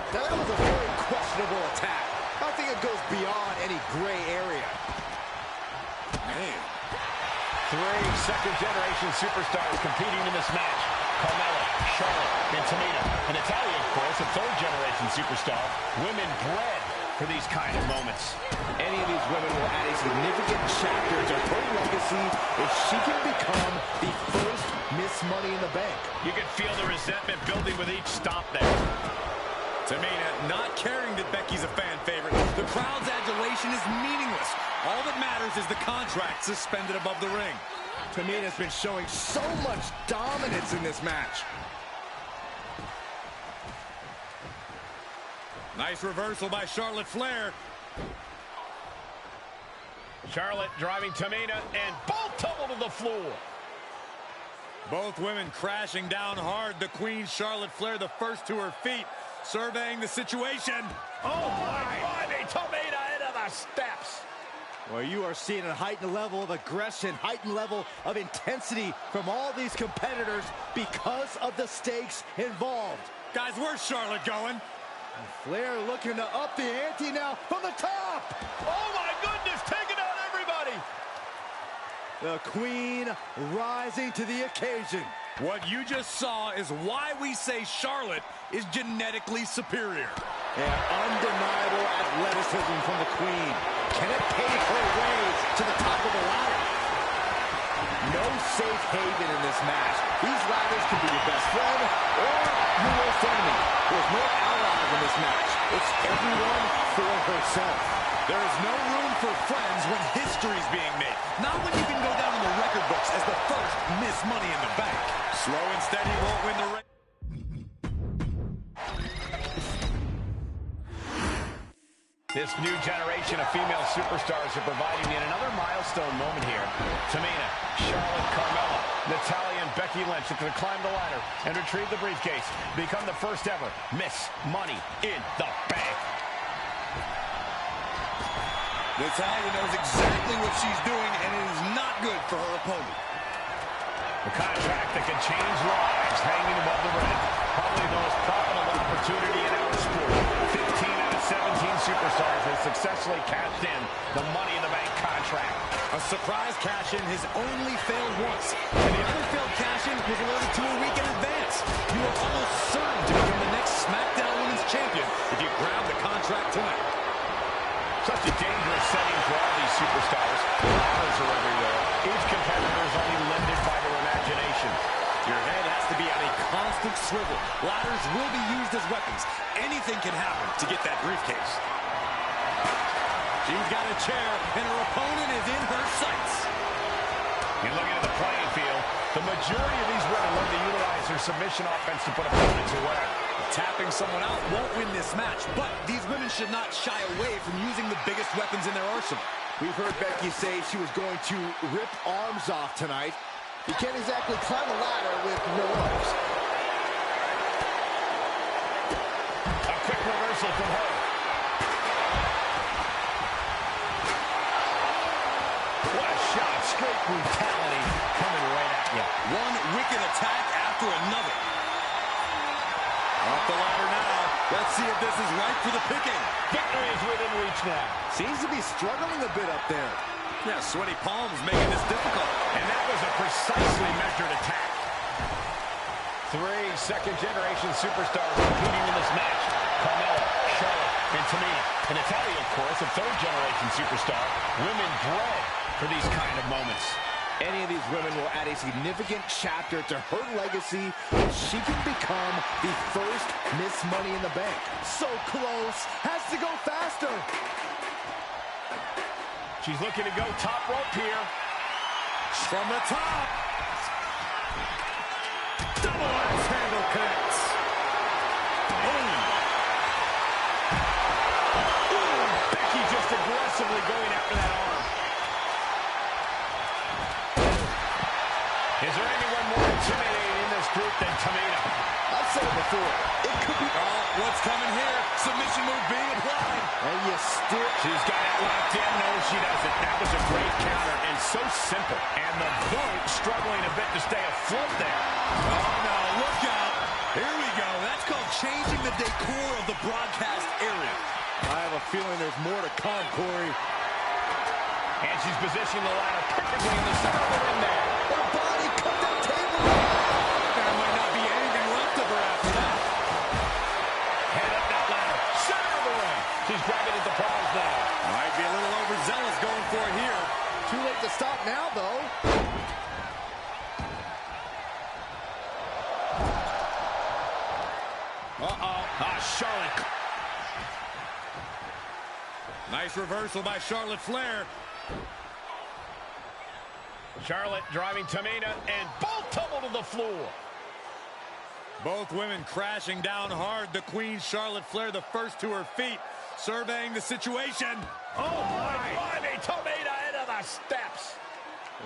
Now that was a very questionable attack. I think it goes beyond any gray area. Man. 3 second-generation superstars competing in this match. Carmella, Charlotte, and Tamina. And Natalya, of course, a 3rd-generation superstar. Women bred for these kind of moments. Any of these women will add a significant chapter to her legacy if she can become the first Miss Money in the Bank. You can feel the resentment building with each stomp there. Tamina not caring that Becky's a fan favorite. The crowd's adulation is meaningless. All that matters is the contract suspended above the ring. Tamina's been showing so much dominance in this match. Nice reversal by Charlotte Flair. Charlotte driving Tamina, and both tumble to the floor. Both women crashing down hard. The Queen, Charlotte Flair, the first to her feet, surveying the situation. Oh, my Tamina into the steps. Well, you are seeing a heightened level of aggression, heightened level of intensity from all these competitors because of the stakes involved. Guys, where's Charlotte going? Flair looking to up the ante now from the top. Oh, my goodness, taking out everybody. The Queen rising to the occasion. What you just saw is why we say Charlotte is genetically superior. And undeniable athleticism from the Queen. Can it pave her way to the top of the ladder? No safe haven in this match. These ladders can be your best friend or your worst enemy. There's no allies in this match. It's everyone for herself. There is no room for friends when history's being made. Not when you can go down in the record books as the first Miss Money in the Bank. Slow and steady won't win the race. This new generation of female superstars are providing yet another milestone moment here. Tamina, Charlotte, Carmella, Natalya, and Becky Lynch are going to climb the ladder and retrieve the briefcase. Become the first ever Miss Money in the Bank. Natalya knows exactly what she's doing, and it is not good for her opponent. A contract that can change lives hanging above the ring. Probably the most profitable opportunity in our sport. 15 out of 17 superstars have successfully cashed in the Money in the Bank contract. A surprise cash-in has only failed once, and the other failed cash-in was alerted to a week in advance. You are almost certain to become the next SmackDown Women's Champion if you grab the contract tonight. Such a dangerous setting for all these superstars. Ladders are everywhere. Each competitor is only constant swivel. Ladders will be used as weapons. Anything can happen to get that briefcase. She's got a chair, and her opponent is in her sights. You're looking at the playing field. The majority of these women learn to utilize their submission offense to put opponents away. Tapping someone out won't win this match, but these women should not shy away from using the biggest weapons in their arsenal. We've heard Becky say she was going to rip arms off tonight. You can't exactly climb a ladder with no arms. A quick reversal from her. What a shot. Straight brutality coming right at you. One wicked attack after another. Off the ladder now. Let's see if this is right for the picking. Victory is within reach now. Seems to be struggling a bit up there. Yeah, sweaty palms making this difficult. And that was a precisely measured attack. 3 second-generation superstars competing in this match. Carmella, Charlotte, and Tamina. And Natalya, of course, a third-generation superstar. Women bred for these kind of moments. Any of these women will add a significant chapter to her legacy if she can become the first Miss Money in the Bank. So close, has to go faster. She's looking to go top rope here. From the top. Double axe handle connects. Boom. Ooh, Becky just aggressively going after that arm. Is there anyone more intimidating in this group than Tamina? I've said it before. It could be... Oh, what's coming here? Submission move being applied. And you still... She's got it locked in. No, she doesn't. That was a great counter and so simple. And the boot struggling a bit to stay afloat there. Oh, no. Look out. Here we go. That's called changing the decor of the broadcast area. I have a feeling there's more to come, Corey. And she's positioning the ladder perfectly in the center of the ring there. Her body cut that table. There might not be anything left of her after that. Head up that ladder. Center of the ring. She's grabbing at the prize now. Might be a little overzealous going for it here. Too late to stop now, though. Charlotte. Nice reversal by Charlotte Flair. Charlotte driving Tamina, and both tumble to the floor. Both women crashing down hard. The Queen, Charlotte Flair, the first to her feet, surveying the situation. Oh, my. Climbing Tamina into the steps.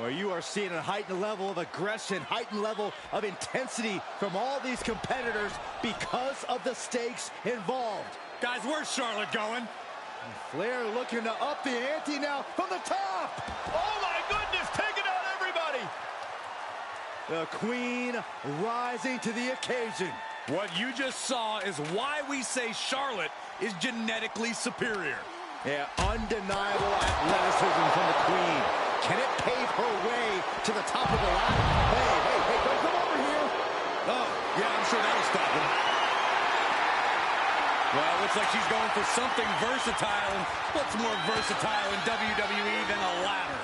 Well, you are seeing a heightened level of aggression, heightened level of intensity from all these competitors because of the stakes involved. Guys, where's Charlotte going? Flair looking to up the ante now from the top. Oh, my goodness, taking out everybody. The Queen rising to the occasion. What you just saw is why we say Charlotte is genetically superior. Yeah, undeniable athleticism from the Queen. Can it pave her way to the top of the ladder? Hey, don't come over here. Oh, yeah, I'm sure that'll stop him. Well, looks like she's going for something versatile. And what's more versatile in WWE than a ladder?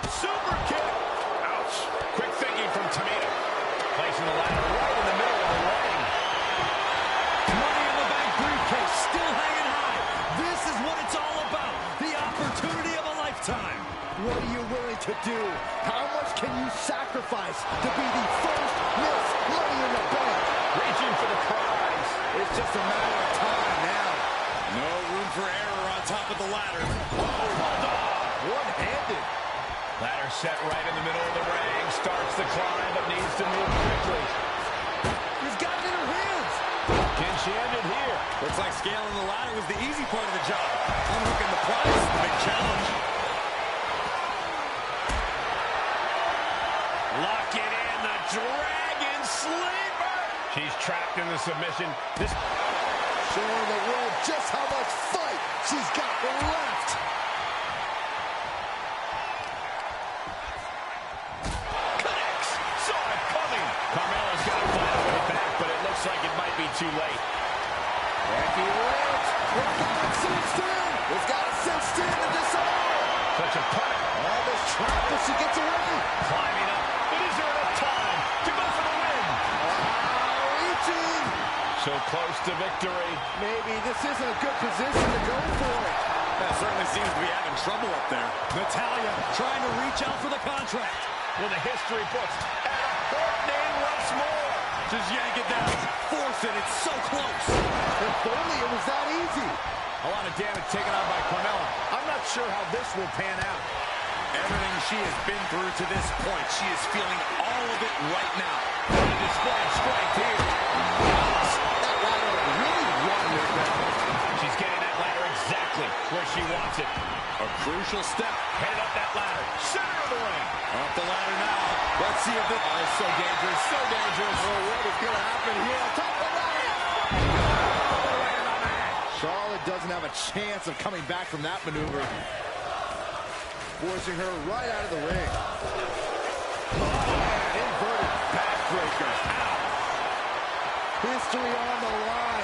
Super kick. Ouch. Quick thinking from Tamina. Placing the ladder right in the middle of the ring. Money in the Bank briefcase still hanging high. This is what it's all about. The opportunity of a lifetime. What are you willing to do? How much can you sacrifice to be the first Miss Money in the Bank? Reaching for the prize. It's just a matter of time now. No room for error on top of the ladder. One-handed. Ladder set right in the middle of the ring. Starts the climb, but needs to move quickly. She's got it in her hands. Can she end it here? Looks like scaling the ladder was the easy part of the job. Unhooking the prize is the big challenge. Lock it in, the Dragon Sleeper. She's trapped in the submission. This showing the world just how much fight she's got left. Connects. Saw it coming. Carmella's got to find a way back, but it looks like it might be too late. Becky Lynch. It's got it cinched in. It's got it cinched in to disarm. Such a punish. All this trap, but she gets away. Climbing up. But is there enough time to go for the win? Oh, So close to victory. Maybe this isn't a good position to go for it. That certainly seems to be having trouble up there. Natalya trying to reach out for the contract. Well, the history books and a court once more. Just yank it down. Force it. It's so close. If only it was that easy. A lot of damage taken on by Carmella. I'm not sure how this will pan out. Everything she has been through to this point, she is feeling all of it right now. What a display of strength here. That ladder really won her down. She's getting that ladder exactly where she wants it. A crucial step. Headed up that ladder. Center of the ring. Up the ladder now. Let's see if this... Oh, it's so dangerous. So dangerous. Oh, what is going to happen here? On top of the ladder. Charlotte doesn't have a chance of coming back from that maneuver. Forcing her right out of the ring. Oh, man, inverted backbreaker. Ow. History on the line.